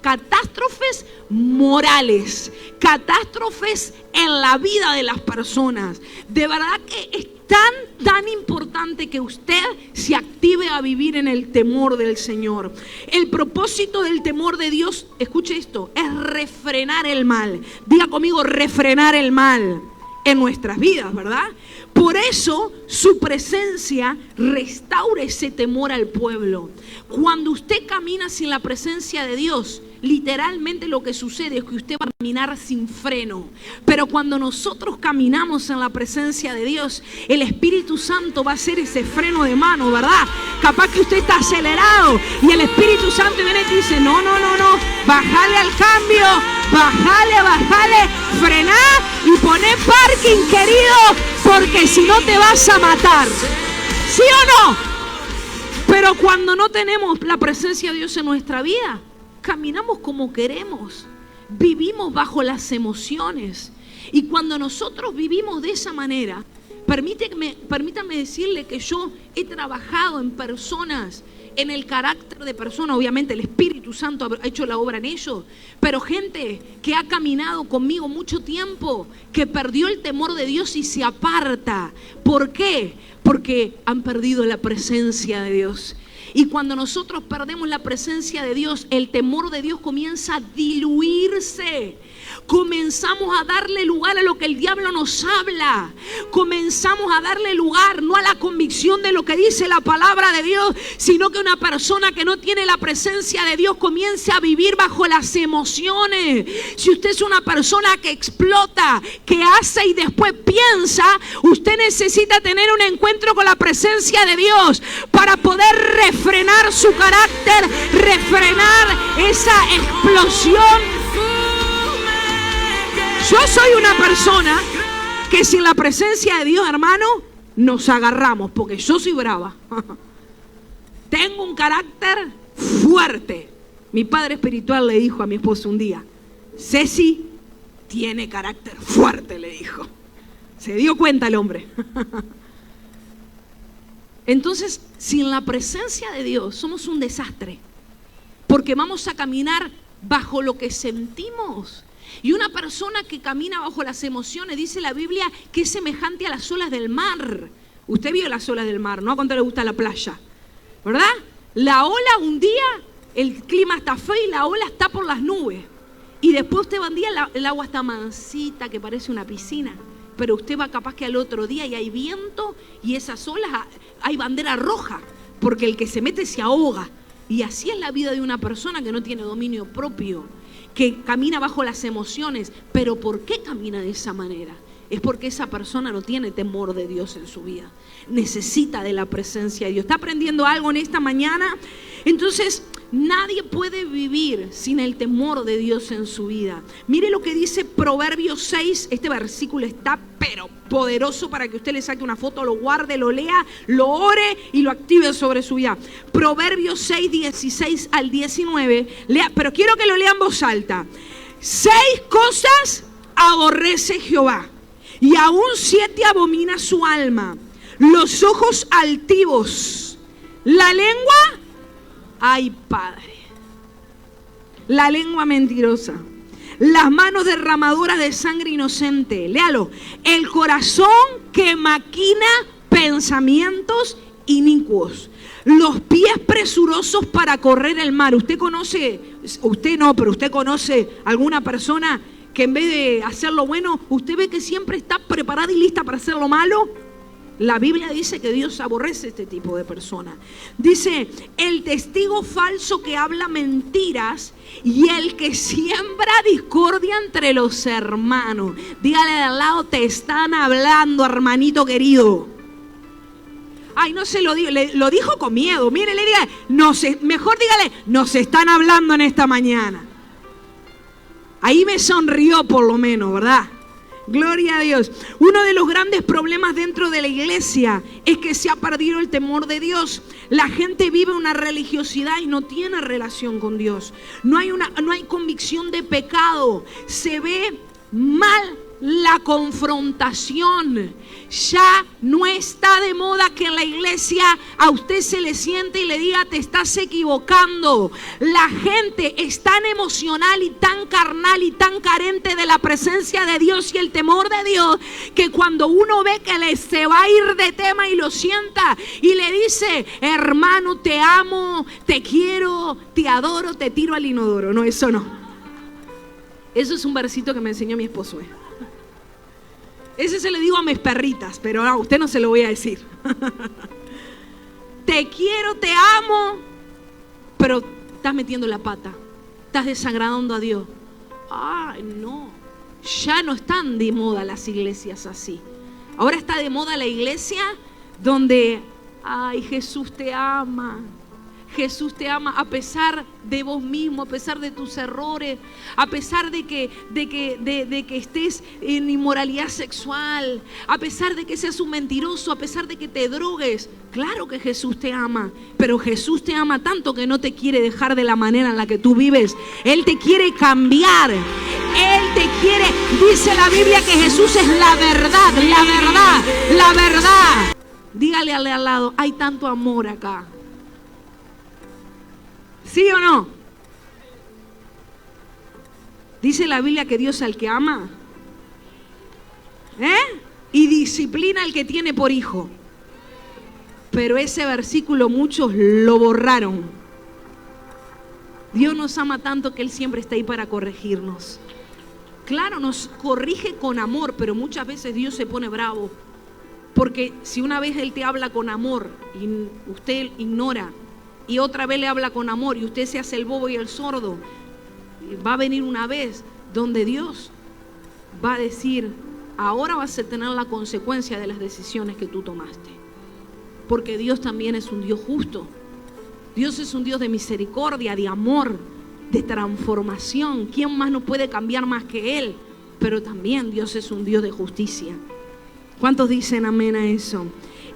catástrofes morales, catástrofes en la vida de las personas. De verdad que es tan importante que usted se active a vivir en el temor del Señor. El propósito del temor de Dios, escuche esto, es refrenar el mal. Diga conmigo, refrenar el mal en nuestras vidas, ¿verdad? Por eso su presencia restaura ese temor al pueblo. Cuando usted camina sin la presencia de Dios, literalmente lo que sucede es que usted va a caminar sin freno. Pero cuando nosotros caminamos en la presencia de Dios, el Espíritu Santo va a hacer ese freno de mano, ¿verdad? Capaz que usted está acelerado y el Espíritu Santo viene y dice, no, bájale al cambio, bájale, frená y poné parking, querido, porque si no te vas a matar. ¿Sí o no? Pero cuando no tenemos la presencia de Dios en nuestra vida, caminamos como queremos, vivimos bajo las emociones. Y cuando nosotros vivimos de esa manera, permítame decirle que yo he trabajado en personas, en el carácter de persona. Obviamente el Espíritu Santo ha hecho la obra en ellos, pero gente que ha caminado conmigo mucho tiempo, que perdió el temor de Dios y se aparta. ¿Por qué? Porque han perdido la presencia de Dios. Y cuando nosotros perdemos la presencia de Dios, el temor de Dios comienza a diluirse. Comenzamos a darle lugar a lo que el diablo nos habla. Comenzamos a darle lugar no a la convicción de lo que dice la palabra de Dios, sino que una persona que no tiene la presencia de Dios comienza a vivir bajo las emociones. Si usted es una persona que explota, que hace y después piensa, usted necesita tener un encuentro con la presencia de Dios para poder refrenar su carácter, refrenar esa explosión. Yo soy una persona que sin la presencia de Dios, hermano, nos agarramos, porque yo soy brava. Tengo un carácter fuerte. Mi padre espiritual le dijo a mi esposo un día, Ceci tiene carácter fuerte, le dijo. Se dio cuenta el hombre. Entonces, sin la presencia de Dios, somos un desastre, porque vamos a caminar bajo lo que sentimos. Y una persona que camina bajo las emociones, dice la Biblia, que es semejante a las olas del mar. Usted vio las olas del mar, ¿no? ¿A cuánto le gusta la playa? ¿Verdad? La ola un día, el clima está feo y la ola está por las nubes. Y después usted va un día, el agua está mansita, que parece una piscina. Pero usted va capaz que al otro día y hay viento y esas olas, hay bandera roja, porque el que se mete se ahoga. Y así es la vida de una persona que no tiene dominio propio, que camina bajo las emociones. Pero ¿por qué camina de esa manera? Es porque esa persona no tiene temor de Dios en su vida. Necesita de la presencia de Dios. ¿Está aprendiendo algo en esta mañana? Entonces, nadie puede vivir sin el temor de Dios en su vida. Mire lo que dice Proverbios 6. Este versículo está pero poderoso para que usted le saque una foto, lo guarde, lo lea, lo ore y lo active sobre su vida. Proverbios 6, 16 al 19. Lea, pero quiero que lo lea en voz alta. 6 cosas aborrece Jehová, y aún 7 abomina su alma: los ojos altivos, la lengua, ay Padre, la lengua mentirosa, las manos derramadoras de sangre inocente, léalo, el corazón que maquina pensamientos inicuos, los pies presurosos para correr el mar. Usted conoce, usted no, pero usted conoce alguna persona que en vez de hacer lo bueno, usted ve que siempre está preparada y lista para hacer lo malo. La Biblia dice que Dios aborrece este tipo de personas. Dice, el testigo falso que habla mentiras y el que siembra discordia entre los hermanos. Dígale de al lado, te están hablando, hermanito querido. Ay, no se lo digo, lo dijo con miedo. Mire, le diga, mejor dígale, nos están hablando en esta mañana. Ahí me sonrió por lo menos, ¿verdad? Gloria a Dios. Uno de los grandes problemas dentro de la iglesia es que se ha perdido el temor de Dios. La gente vive una religiosidad y no tiene relación con Dios. No hay convicción de pecado. Se ve mal la confrontación. Ya no está de moda que en la iglesia a usted se le siente y le diga, te estás equivocando. La gente es tan emocional y tan carnal y tan carente de la presencia de Dios y el temor de Dios, que cuando uno ve que se va a ir de tema y lo sienta y le dice, hermano, te amo, te quiero, te adoro, te tiro al inodoro. No, eso no. Eso es un versito que me enseñó mi esposo. Ese se lo digo a mis perritas, pero a usted no se lo voy a decir. Te quiero, te amo, pero estás metiendo la pata, estás desagradando a Dios. Ay, no, ya no están de moda las iglesias así. Ahora está de moda la iglesia donde, ay, Jesús te ama. Jesús te ama a pesar de vos mismo, a pesar de tus errores, a pesar de que estés en inmoralidad sexual, a pesar de que seas un mentiroso, a pesar de que te drogues. Claro que Jesús te ama, pero Jesús te ama tanto que no te quiere dejar de la manera en la que tú vives. Él te quiere cambiar. Él te quiere, dice la Biblia que Jesús es la verdad, la verdad, la verdad. Dígale al lado, hay tanto amor acá. ¿Sí o no? Dice la Biblia que Dios al que ama, y disciplina al que tiene por hijo. Pero ese versículo muchos lo borraron. Dios nos ama tanto que Él siempre está ahí para corregirnos. Claro, nos corrige con amor, pero muchas veces Dios se pone bravo. Porque si una vez Él te habla con amor y usted ignora, y otra vez le habla con amor y usted se hace el bobo y el sordo, va a venir una vez donde Dios va a decir, ahora vas a tener la consecuencia de las decisiones que tú tomaste. Porque Dios también es un Dios justo. Dios es un Dios de misericordia, de amor, de transformación. ¿Quién más nos puede cambiar más que Él? Pero también Dios es un Dios de justicia. ¿Cuántos dicen amén a eso?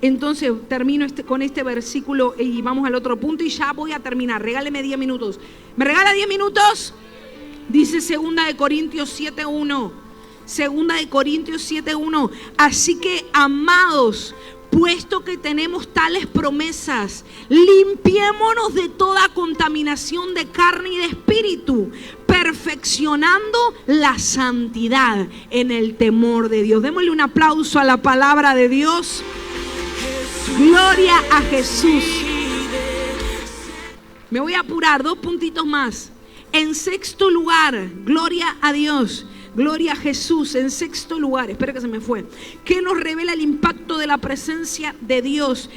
Entonces termino con este versículo y vamos al otro punto y ya voy a terminar. Regáleme 10 minutos. ¿Me regala 10 minutos? Dice 2 Corintios 7:1. 2 Corintios 7:1. Así que, amados, puesto que tenemos tales promesas, limpiémonos de toda contaminación de carne y de espíritu, perfeccionando la santidad en el temor de Dios. Démosle un aplauso a la palabra de Dios. Gloria a Jesús. Me voy a apurar, 2 puntitos más. En sexto lugar, gloria a Dios. Gloria a Jesús. En sexto lugar, espera que se me fue, que nos revela el impacto de la presencia de Dios.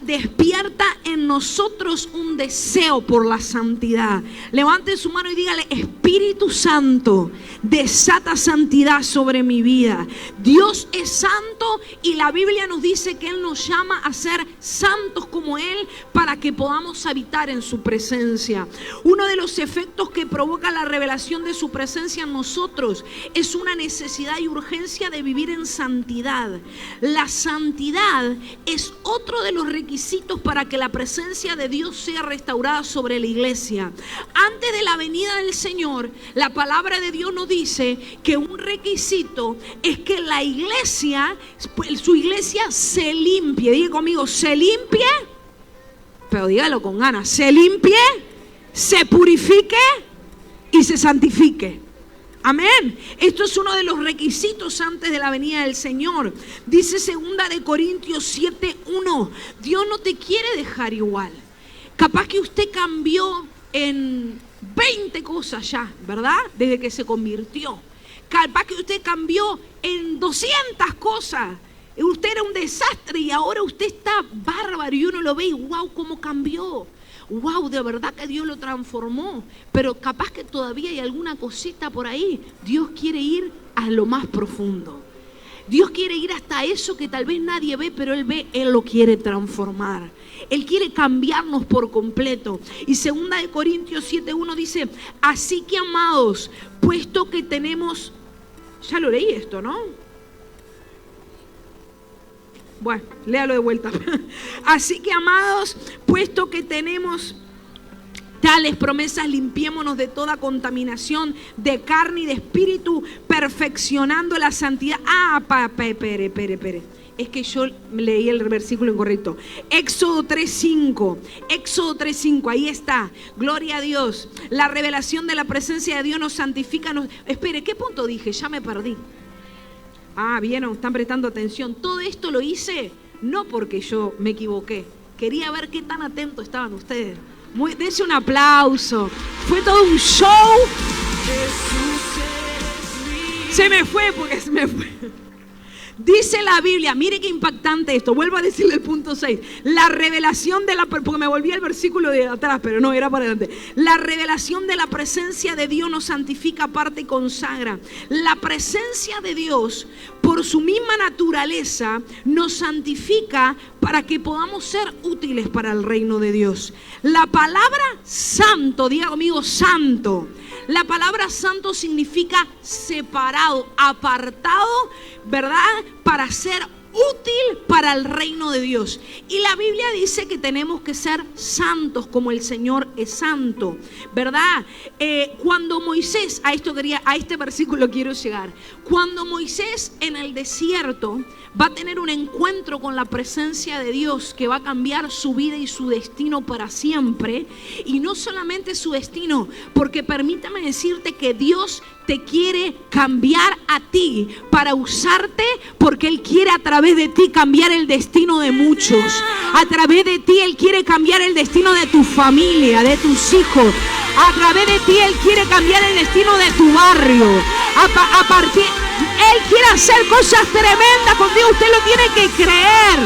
Despierta en nosotros un deseo por la santidad. Levante su mano y dígale, Espíritu Santo, desata santidad sobre mi vida. Dios es santo y la Biblia nos dice que Él nos llama a ser santos como Él para que podamos habitar en su presencia. Uno de los efectos que provoca la revelación de su presencia en nosotros es una necesidad y urgencia de vivir en santidad. La santidad es otro de los requisitos para que la presencia de Dios sea restaurada sobre la iglesia. Antes de la venida del Señor, la palabra de Dios nos dice que un requisito es que la iglesia, su iglesia se limpie. Diga conmigo, se limpie, pero dígalo con ganas, se limpie, se purifique y se santifique. Amén. Esto es uno de los requisitos antes de la venida del Señor. Dice 2 Corintios 7:1. Dios no te quiere dejar igual. Capaz que usted cambió en 20 cosas ya, ¿verdad? Desde que se convirtió. Capaz que usted cambió en 200 cosas. Usted era un desastre y ahora usted está bárbaro y uno lo ve y wow, cómo cambió. Wow, de verdad que Dios lo transformó. Pero capaz que todavía hay alguna cosita por ahí. Dios quiere ir a lo más profundo. Dios quiere ir hasta eso que tal vez nadie ve, pero Él ve, Él lo quiere transformar. Él quiere cambiarnos por completo. Y 2 Corintios 7:1 dice, así que amados, puesto que tenemos... Ya lo leí esto, ¿no? Bueno, léalo de vuelta. Así que amados, puesto que tenemos tales promesas, limpiémonos de toda contaminación de carne y de espíritu, perfeccionando la santidad. Espere. Es que yo leí el versículo incorrecto. Éxodo 3:5, ahí está. Gloria a Dios. La revelación de la presencia de Dios nos santifica. Espere, ¿qué punto dije? Ya me perdí. Vieron, están prestando atención. Todo esto lo hice no porque yo me equivoqué. Quería ver qué tan atentos estaban ustedes. Dense un aplauso. Fue todo un show. Se me fue. Dice la Biblia, mire qué impactante esto. Vuelvo a decirle el punto 6. La revelación de la... Porque me volví al versículo de atrás, pero no, era para adelante. La revelación de la presencia de Dios nos santifica, aparte y consagra. La presencia de Dios, por su misma naturaleza, nos santifica para que podamos ser útiles para el reino de Dios. La palabra santo, diga conmigo, santo. La palabra santo significa separado, apartado, ¿verdad? Para ser útil para el reino de Dios. Y la Biblia dice que tenemos que ser santos como el Señor es santo, ¿verdad? Cuando Moisés, a este versículo quiero llegar. Cuando Moisés en el desierto va a tener un encuentro con la presencia de Dios que va a cambiar su vida y su destino para siempre. Y no solamente su destino, porque permítame decirte que Dios te quiere cambiar a ti para usarte, porque Él quiere a través de ti cambiar el destino de muchos. A través de ti Él quiere cambiar el destino de tu familia, de tus hijos. A través de ti Él quiere cambiar el destino de tu barrio. Él quiere hacer cosas tremendas contigo. Usted lo tiene que creer.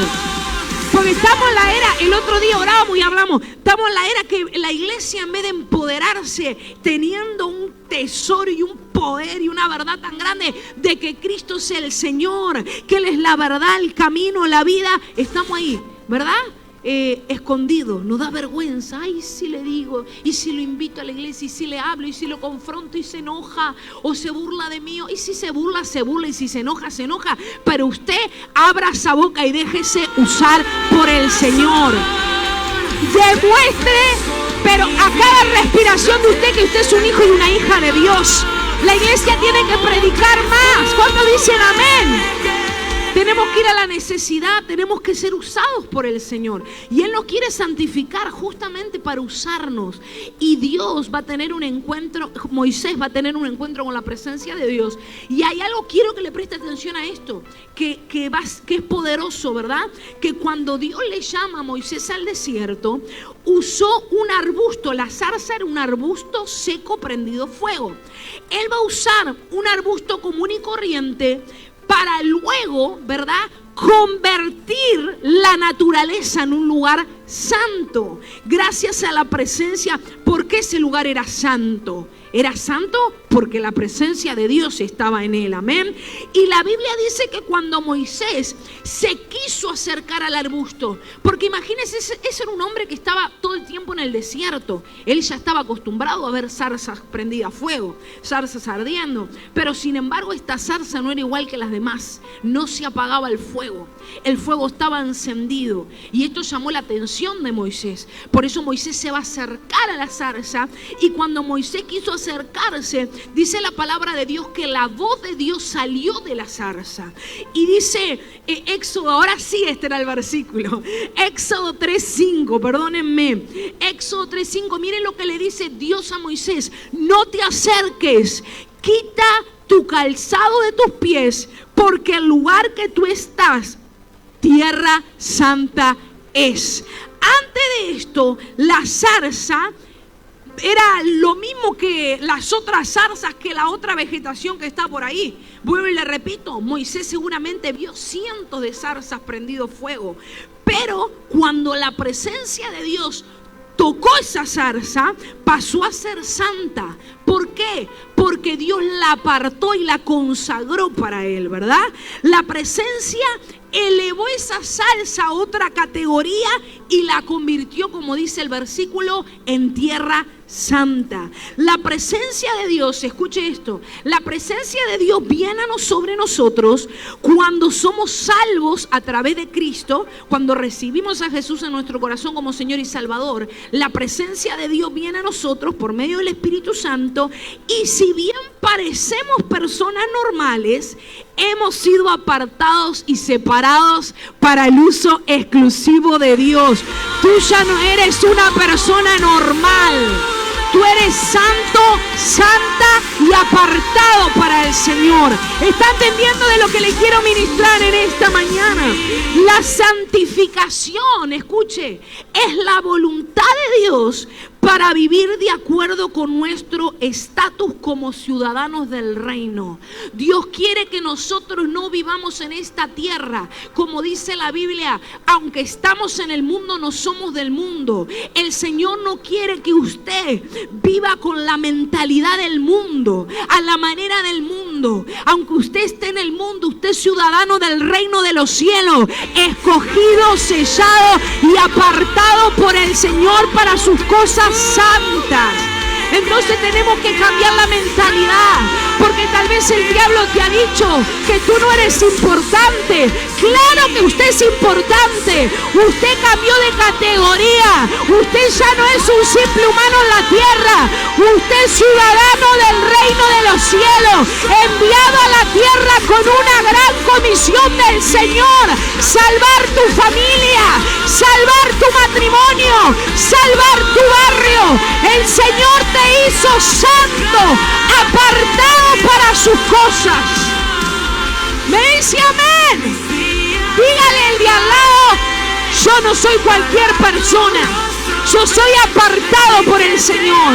Porque estamos en la era, el otro día orábamos y hablamos, estamos en la era que la iglesia, en vez de empoderarse, teniendo un tesoro y un poder y una verdad tan grande de que Cristo es el Señor, que Él es la verdad, el camino, la vida, estamos ahí, ¿verdad? Escondidos, nos da vergüenza. Ay, si le digo, y si lo invito a la iglesia, y si le hablo, y si lo confronto y se enoja, o se burla de mí, y si se burla, y si se enoja, pero usted abra esa boca y déjese usar por el Señor. Demuestre, pero a cada respiración de usted, que usted es un hijo y una hija de Dios. La iglesia tiene que predicar más. ¿Cuántos dicen amén? Tenemos que ir a la necesidad, tenemos que ser usados por el Señor. Y Él nos quiere santificar justamente para usarnos. Y Dios va a tener un encuentro, Moisés va a tener un encuentro con la presencia de Dios. Y hay algo, quiero que le preste atención a esto, que es poderoso, ¿verdad? Que cuando Dios le llama a Moisés al desierto, usó un arbusto. La zarza era un arbusto seco prendido fuego. Él va a usar un arbusto común y corriente para luego, ¿verdad?, convertir la naturaleza en un lugar santo. Gracias a la presencia. ¿Por qué ese lugar era santo? Era santo porque la presencia de Dios estaba en él, amén. Y la Biblia dice que cuando Moisés se quiso acercar al arbusto, porque imagínense, ese era un hombre que estaba todo el tiempo en el desierto. Él ya estaba acostumbrado a ver zarzas prendidas a fuego, zarzas ardiendo, pero sin embargo esta zarza no era igual que las demás. No se apagaba el fuego estaba encendido, y esto llamó la atención de Moisés. Por eso Moisés se va a acercar a la zarza, y cuando Moisés quiso acercarse, dice la palabra de Dios que la voz de Dios salió de la zarza. Y dice Éxodo, ahora sí, este era el versículo, Éxodo 3:5, perdónenme, Éxodo 3:5, miren lo que le dice Dios a Moisés: no te acerques, quita tu calzado de tus pies, porque el lugar que tú estás, tierra santa es. Antes de esto, la zarza era lo mismo que las otras zarzas, que la otra vegetación que está por ahí. Vuelvo y le repito, Moisés seguramente vio cientos de zarzas prendido fuego, pero cuando la presencia de Dios tocó esa zarza, pasó a ser santa. ¿Por qué? Porque Dios la apartó y la consagró para Él, ¿verdad? La presencia elevó esa salsa a otra categoría y la convirtió, como dice el versículo, en tierra santa. La presencia de Dios, escuche esto, la presencia de Dios viene sobre nosotros cuando somos salvos a través de Cristo, cuando recibimos a Jesús en nuestro corazón como Señor y Salvador. La presencia de Dios viene a nosotros por medio del Espíritu Santo, y si bien parecemos personas normales, hemos sido apartados y separados para el uso exclusivo de Dios. Tú ya no eres una persona normal. Tú eres santo, santa y apartado para el Señor. ¿Está entendiendo de lo que le quiero ministrar en esta mañana? La santificación, escuche, es la voluntad de Dios para vivir de acuerdo con nuestro estatus como ciudadanos del reino. Dios quiere que nosotros no vivamos en esta tierra, como dice la Biblia, aunque estamos en el mundo, no somos del mundo. El Señor no quiere que usted viva con la mentalidad del mundo, a la manera del mundo. Aunque usted esté en el mundo, usted es ciudadano del reino de los cielos, escogido, sellado y apartado por el Señor para sus cosas santas. Entonces tenemos que cambiar la mentalidad, porque tal vez el diablo te ha dicho que tú no eres importante. Claro que usted es importante. Usted cambió de categoría. Usted ya no es un simple humano en la tierra. Usted es ciudadano del reino de los cielos, enviado a la tierra con una gran comisión del Señor: salvar tu familia, salvar tu matrimonio, salvar tu barrio. El Señor te hizo santo, apartado para sus cosas. ¿Me dice amén? Dígale el de al lado: yo no soy cualquier persona, yo soy apartado por el Señor.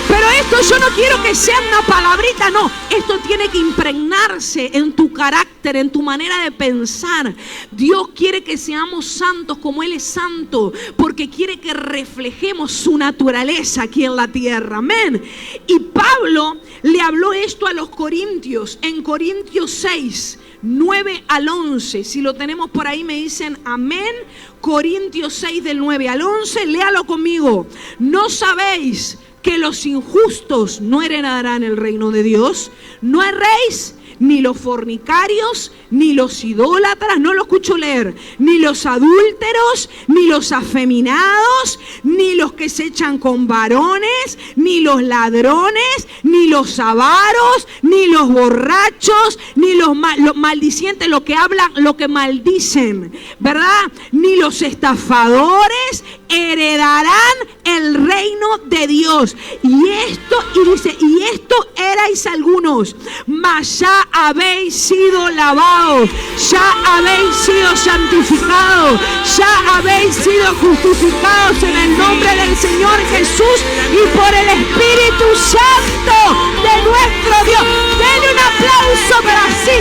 Pero esto yo no quiero que sea una palabrita, no. Esto tiene que impregnarse en tu carácter, en tu manera de pensar. Dios quiere que seamos santos como Él es santo, porque quiere que reflejemos su naturaleza aquí en la tierra. Amén. Y Pablo le habló esto a los corintios en Corintios 6, 9 al 11. Si lo tenemos por ahí me dicen amén. Corintios 6 del 9 al 11, léalo conmigo. ¿No sabéis que los injustos no heredarán el reino de Dios? No erréis, ni los fornicarios, ni los idólatras, no lo escucho leer, ni los adúlteros, ni los afeminados, ni los que se echan con varones, ni los ladrones, ni los avaros, ni los borrachos, ni los maldicientes, lo que hablan, lo que maldicen, ¿verdad? Ni los estafadores heredarán el reino de Dios. Y esto erais algunos, mas ya habéis sido lavados, ya habéis sido santificados, ya habéis sido justificados en el nombre del Señor Jesús y por el Espíritu Santo de nuestro Dios. Denle un aplauso para sí.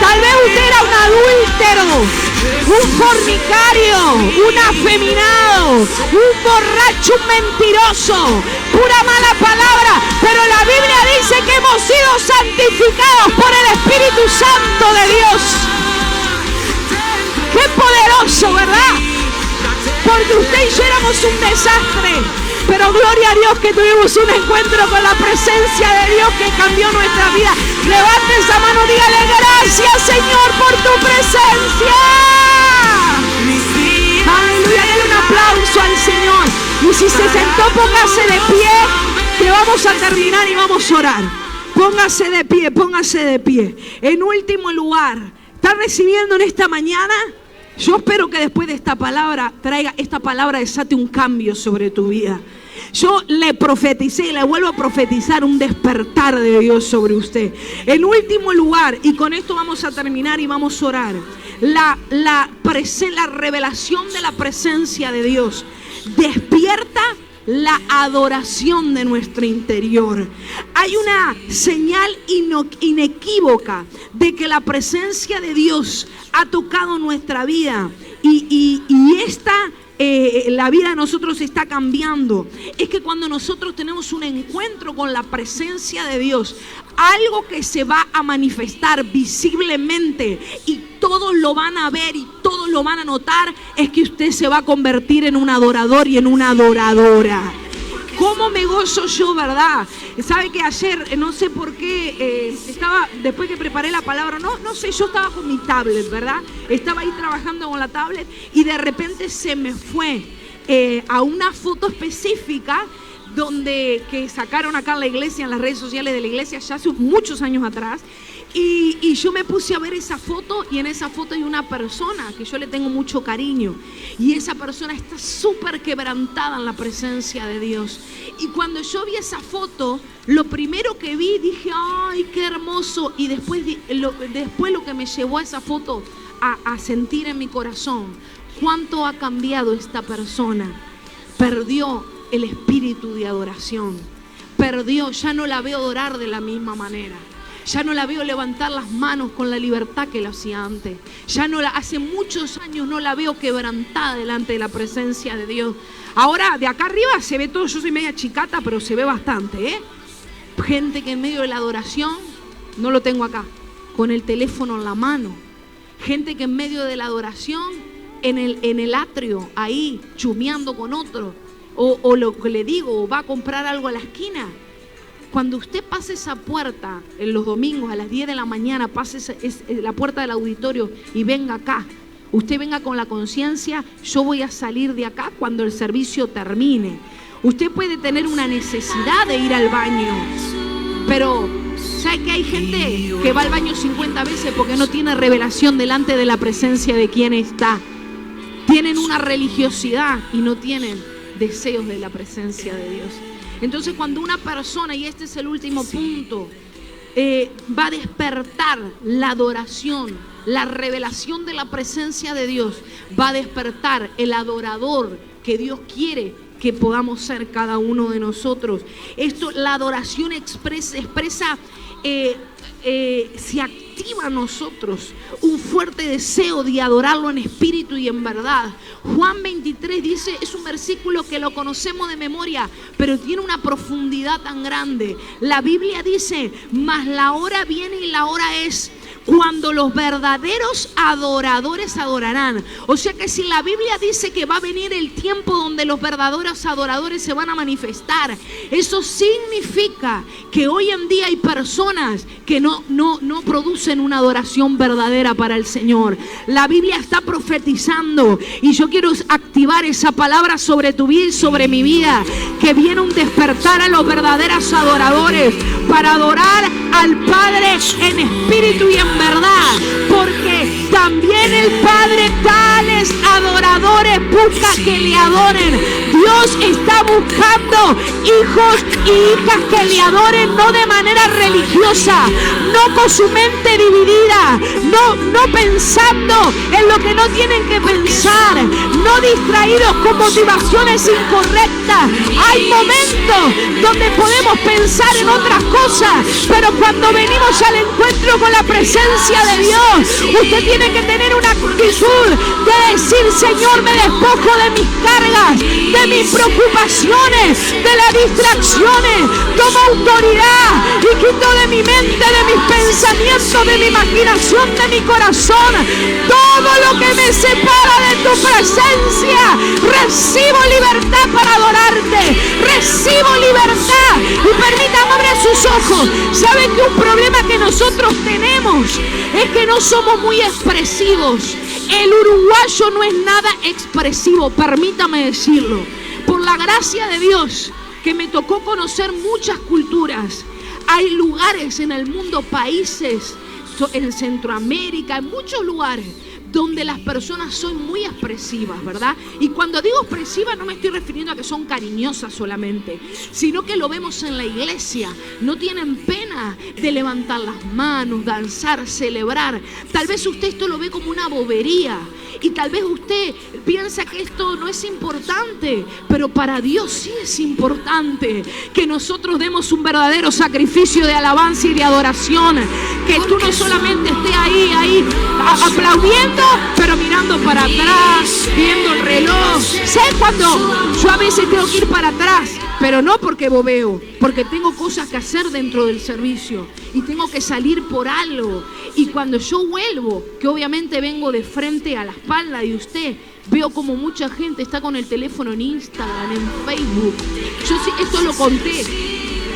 Tal vez usted era un adúltero, un fornicario, un afeminado, un borracho, un mentiroso, pura mala palabra, pero la Biblia dice que hemos sido santificados por el Espíritu Santo de Dios. ¡Qué poderoso!, ¿verdad? Porque usted y yo éramos un desastre, pero gloria a Dios que tuvimos un encuentro con la presencia de Dios que cambió nuestra vida. Levante esa mano, dígale gracias, Señor, por tu presencia. Aleluya, denle un aplauso al Señor. Y si se sentó, póngase de pie, que vamos a terminar y vamos a orar. Póngase de pie, póngase de pie. En último lugar, ¿está recibiendo en esta mañana? Yo espero que después de esta palabra desate un cambio sobre tu vida. Yo le profeticé y le vuelvo a profetizar un despertar de Dios sobre usted. En último lugar, y con esto vamos a terminar y vamos a orar, la revelación de la presencia de Dios. despierta la adoración de nuestro interior. Hay una señal inequívoca de que la presencia de Dios ha tocado nuestra vida y la vida de nosotros está cambiando. Es que cuando nosotros tenemos un encuentro con la presencia de Dios, algo que se va a manifestar visiblemente y todos lo van a ver y todos lo van a notar, es que usted se va a convertir en un adorador y en una adoradora. ¿Cómo me gozo yo, verdad? ¿Sabe que ayer, no sé por qué, estaba, después que preparé la palabra, no sé, yo estaba con mi tablet, ¿verdad? Estaba ahí trabajando con la tablet y de repente se me fue a una foto específica que sacaron acá en la iglesia, en las redes sociales de la iglesia, ya hace muchos años atrás. Y yo me puse a ver esa foto y en esa foto hay una persona que yo le tengo mucho cariño y esa persona está súper quebrantada en la presencia de Dios. Y cuando yo vi esa foto, lo primero que vi, dije, ¡ay, qué hermoso! Y después lo que me llevó a esa foto a sentir en mi corazón, cuánto ha cambiado esta persona. Perdió el espíritu de adoración, ya no la veo adorar de la misma manera. Ya no la veo levantar las manos con la libertad que lo hacía antes. Hace muchos años no la veo quebrantada delante de la presencia de Dios. Ahora de acá arriba se ve todo, yo soy media chicata, pero se ve bastante, Gente que en medio de la adoración, no lo tengo acá, con el teléfono en la mano. Gente que en medio de la adoración, en el atrio, ahí, chumeando con otro. O lo que le digo, va a comprar algo a la esquina. Cuando usted pase esa puerta en los domingos a las 10 de la mañana, pase la puerta del auditorio y venga acá. Usted venga con la conciencia, yo voy a salir de acá cuando el servicio termine. Usted puede tener una necesidad de ir al baño, pero ¿sabe que hay gente que va al baño 50 veces porque no tiene revelación delante de la presencia de quien está? Tienen una religiosidad y no tienen deseos de la presencia de Dios. Entonces cuando una persona, y este es el último punto, va a despertar la adoración, la revelación de la presencia de Dios, va a despertar el adorador que Dios quiere que podamos ser cada uno de nosotros. La adoración expresa se activa en nosotros un fuerte deseo de adorarlo en espíritu y en verdad. Juan 23 dice, es un versículo que lo conocemos de memoria, pero tiene una profundidad tan grande. La Biblia dice, mas la hora viene y la hora es cuando los verdaderos adoradores adorarán. O sea que si la Biblia dice que va a venir el tiempo donde los verdaderos adoradores se van a manifestar, eso significa que hoy en día hay personas que no producen una adoración verdadera para el Señor. La Biblia está profetizando y yo quiero activar esa palabra sobre tu vida y sobre mi vida, que viene un despertar a los verdaderos adoradores para adorar al Padre en espíritu y en verdad, porque también el Padre tales adoradores busca que le adoren. Dios está buscando hijos y hijas que le adoren, no de manera religiosa, no con su mente dividida, no pensando en lo que no tienen que pensar, no distraídos con motivaciones incorrectas. Hay momentos donde podemos pensar en otras cosas, pero cuando venimos al encuentro con la presencia de Dios, usted tiene que tener una actitud de decir, Señor, me despojo de mis cargas, de mis preocupaciones, de las distracciones, tomo autoridad y quito de mi mente, de mis pensamientos, de mi imaginación, de mi corazón, todo lo que me separa de tu presencia. Recibo libertad para adorarte, recibo libertad. Y permítame abrir sus ojos. ¿Saben que un problema que nosotros tenemos es que no somos muy expresivos? El uruguayo no es nada expresivo, permítame decirlo. Por la gracia de Dios, que me tocó conocer muchas culturas. Hay lugares en el mundo, países en Centroamérica, en muchos lugares, donde las personas son muy expresivas, ¿verdad? Y cuando digo expresiva no me estoy refiriendo a que son cariñosas solamente, sino que lo vemos en la iglesia. No tienen pena de levantar las manos, danzar, celebrar. Tal vez usted esto lo ve como una bobería y tal vez usted piensa que esto no es importante, pero para Dios sí es importante que nosotros demos un verdadero sacrificio de alabanza y de adoración. Que tú no solamente estés ahí aplaudiendo, pero mirando para atrás, viendo el reloj. ¿Sé cuando yo a veces tengo que ir para atrás? Pero no porque bobeo, porque tengo cosas que hacer dentro del servicio y tengo que salir por algo. Y cuando yo vuelvo, que obviamente vengo de frente a la espalda de usted, veo como mucha gente está con el teléfono en Instagram, en Facebook. Yo sí, esto lo conté,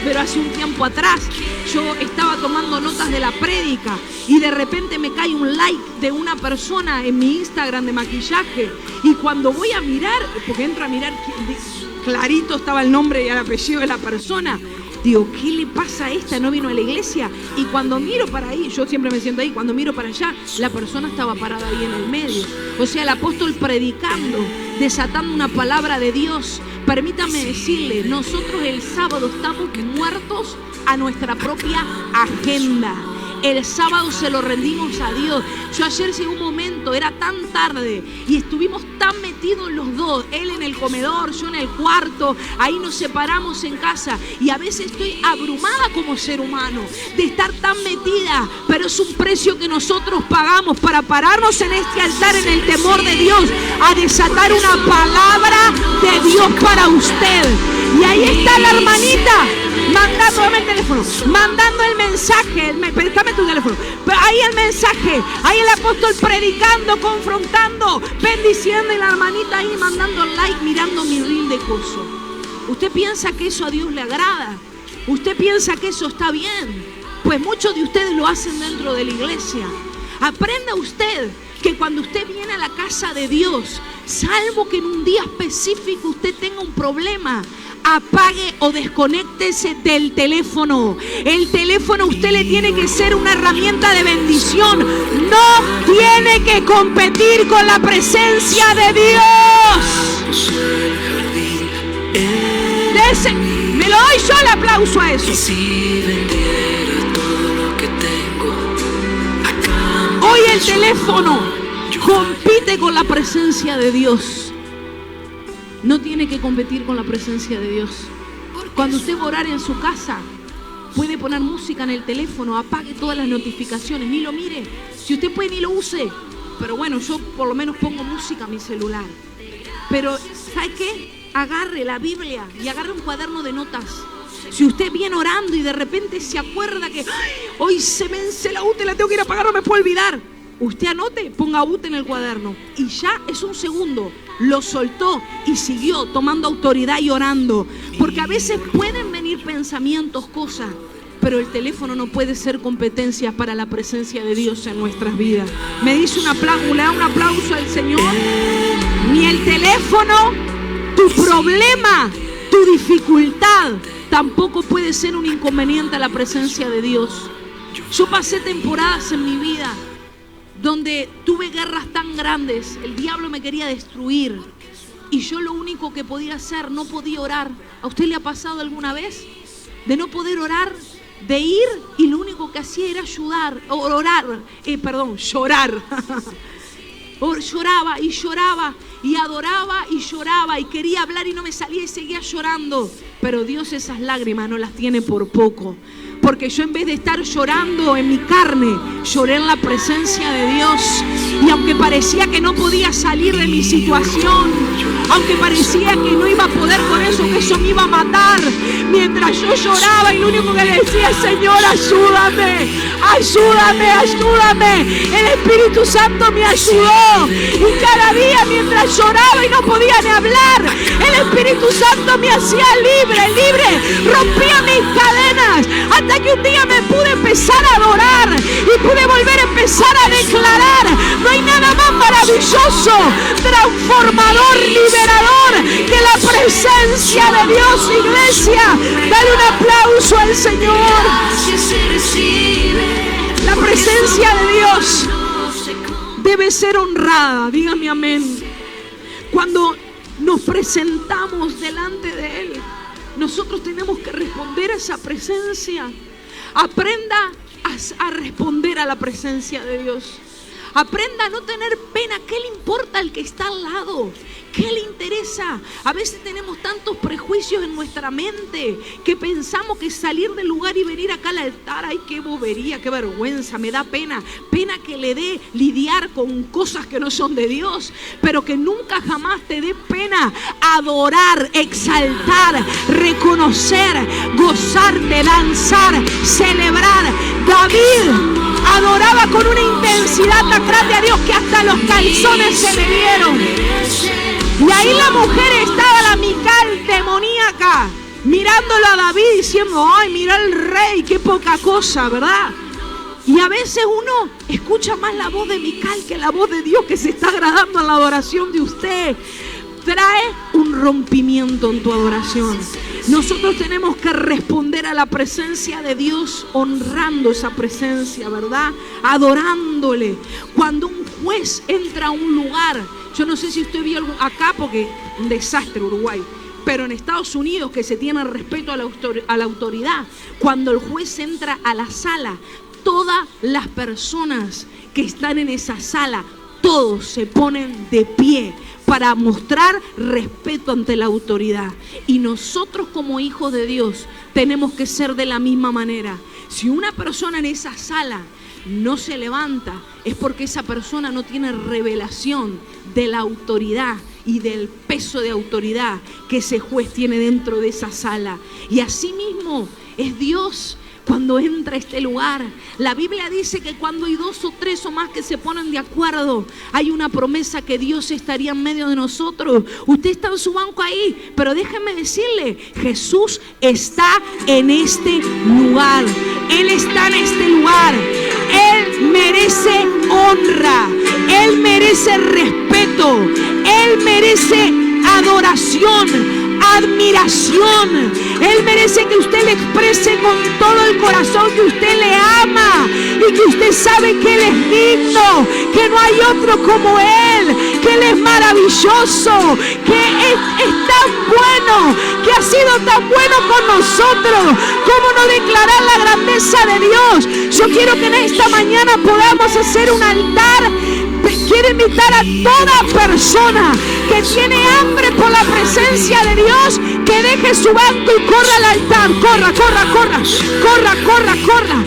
pero hace un tiempo atrás yo estaba tomando notas de la prédica y de repente me cae un like de una persona en mi Instagram de maquillaje, y cuando voy a mirar, porque entro a mirar, clarito estaba el nombre y el apellido de la persona, digo, ¿qué le pasa a esta? ¿No vino a la iglesia? Y cuando miro para ahí, yo siempre me siento ahí, cuando miro para allá, la persona estaba parada ahí en el medio. O sea, el apóstol predicando, desatando una palabra de Dios. Permítame decirle, nosotros el sábado estamos muertos a nuestra propia agenda. El sábado se lo rendimos a Dios. Yo ayer llegué un momento, era tan tarde y estuvimos tan metidos los dos, él en el comedor, yo en el cuarto, ahí nos separamos en casa, y a veces estoy abrumada como ser humano de estar tan metida, pero es un precio que nosotros pagamos para pararnos en este altar en el temor de Dios, a desatar una palabra de Dios para usted. Y ahí está la hermanita mandando, dame el teléfono, mandando el mensaje, préstame tu teléfono, ahí el mensaje, ahí el apóstol predicando, confrontando, bendiciendo, y la hermanita ahí mandando like, mirando mi reel de curso. ¿Usted piensa que eso a Dios le agrada? ¿Usted piensa que eso está bien? Pues muchos de ustedes lo hacen dentro de la iglesia. Aprenda usted que cuando usted viene a la casa de Dios, salvo que en un día específico usted tenga un problema, apague o desconéctese del teléfono. El teléfono a usted le tiene que ser una herramienta de bendición. No tiene que competir con la presencia de Dios. Me lo doy yo el aplauso a eso. Hoy el teléfono compite con la presencia de Dios. No tiene que competir con la presencia de Dios. Cuando usted va a orar en su casa, puede poner música en el teléfono, apague todas las notificaciones, ni lo mire. Si usted puede, ni lo use. Pero bueno, yo por lo menos pongo música a mi celular. Pero, ¿sabe qué? Agarre la Biblia y agarre un cuaderno de notas. Si usted viene orando y de repente se acuerda que hoy se vence la UTE, la tengo que ir a pagar, no me puedo olvidar. Usted anote, ponga UTE en el cuaderno y ya es un segundo. Lo soltó y siguió tomando autoridad y orando. Porque a veces pueden venir pensamientos, cosas, pero el teléfono no puede ser competencia para la presencia de Dios en nuestras vidas. Me dice un aplauso, le da un aplauso al Señor. Ni el teléfono, tu problema, tu dificultad, tampoco puede ser un inconveniente a la presencia de Dios. Yo pasé temporadas en mi vida donde tuve guerras tan grandes, el diablo me quería destruir y yo lo único que podía hacer, no podía orar. ¿A usted le ha pasado alguna vez de no poder orar, de ir y lo único que hacía era llorar? Lloraba y lloraba y adoraba y lloraba y quería hablar y no me salía y seguía llorando. Pero Dios esas lágrimas no las tiene por poco. Porque yo, en vez de estar llorando en mi carne, lloré en la presencia de Dios. Y aunque parecía que no podía salir de mi situación, aunque parecía que no iba a poder con eso, que eso me iba a matar, mientras yo lloraba y lo único que le decía, Señor, ayúdame, ayúdame, ayúdame. El Espíritu Santo me ayudó. Y cada día mientras lloraba y no podía ni hablar, el Espíritu Santo me hacía libre, rompía mis cadenas, hasta que un día me pude empezar a adorar y pude volver a empezar a declarar. No hay nada más maravilloso, transformador, liberador que la presencia de Dios, iglesia. Dale un aplauso al Señor. La presencia de Dios debe ser honrada. Dígame amén. Cuando nos presentamos delante de Él, nosotros tenemos que responder a esa presencia. Aprenda a responder a la presencia de Dios. Aprenda a no tener pena. ¿Qué le importa al que está al lado? ¿Qué le interesa? A veces tenemos tantos prejuicios en nuestra mente que pensamos que salir del lugar y venir acá al altar, ay, qué bobería, qué vergüenza, me da pena. Pena que le dé lidiar con cosas que no son de Dios, pero que nunca jamás te dé pena adorar, exaltar, reconocer, gozarte, danzar, celebrar. David adoraba con una intensidad tan grande a Dios que hasta los calzones se le dieron. Y ahí la mujer estaba, la Mical demoníaca, mirándolo a David diciendo, ay, mira el rey, qué poca cosa, ¿verdad? Y a veces uno escucha más la voz de Mical que la voz de Dios que se está agradando en la adoración de usted. Trae un rompimiento en tu adoración. Nosotros tenemos que responder a la presencia de Dios honrando esa presencia, ¿verdad? Adorándole. Cuando un juez entra a un lugar, yo no sé si usted vio acá, porque un desastre Uruguay, pero en Estados Unidos que se tiene respeto a la autoridad, cuando el juez entra a la sala, todas las personas que están en esa sala, todos se ponen de pie para mostrar respeto ante la autoridad. Y nosotros como hijos de Dios tenemos que ser de la misma manera. Si una persona en esa sala no se levanta, es porque esa persona no tiene revelación de la autoridad y del peso de autoridad que ese juez tiene dentro de esa sala. Y así mismo es Dios. Cuando entra a este lugar, la Biblia dice que cuando hay 2 o 3 o más que se ponen de acuerdo, hay una promesa que Dios estaría en medio de nosotros. Usted está en su banco ahí, pero déjeme decirle, Jesús está en este lugar. Él está en este lugar. Él merece honra. Él merece respeto. Él merece adoración, admiración. Él merece que usted le exprese con todo el corazón que usted le ama y que usted sabe que Él es digno, que no hay otro como Él, que Él es maravilloso, que es tan bueno, que ha sido tan bueno con nosotros. ¿Cómo no declarar la grandeza de Dios? Yo quiero que en esta mañana podamos hacer un altar. Quiero invitar a toda persona que tiene hambre por la presencia de Dios que deje su banco y corra al altar. Corra, corra, corra, corra, corra, corra.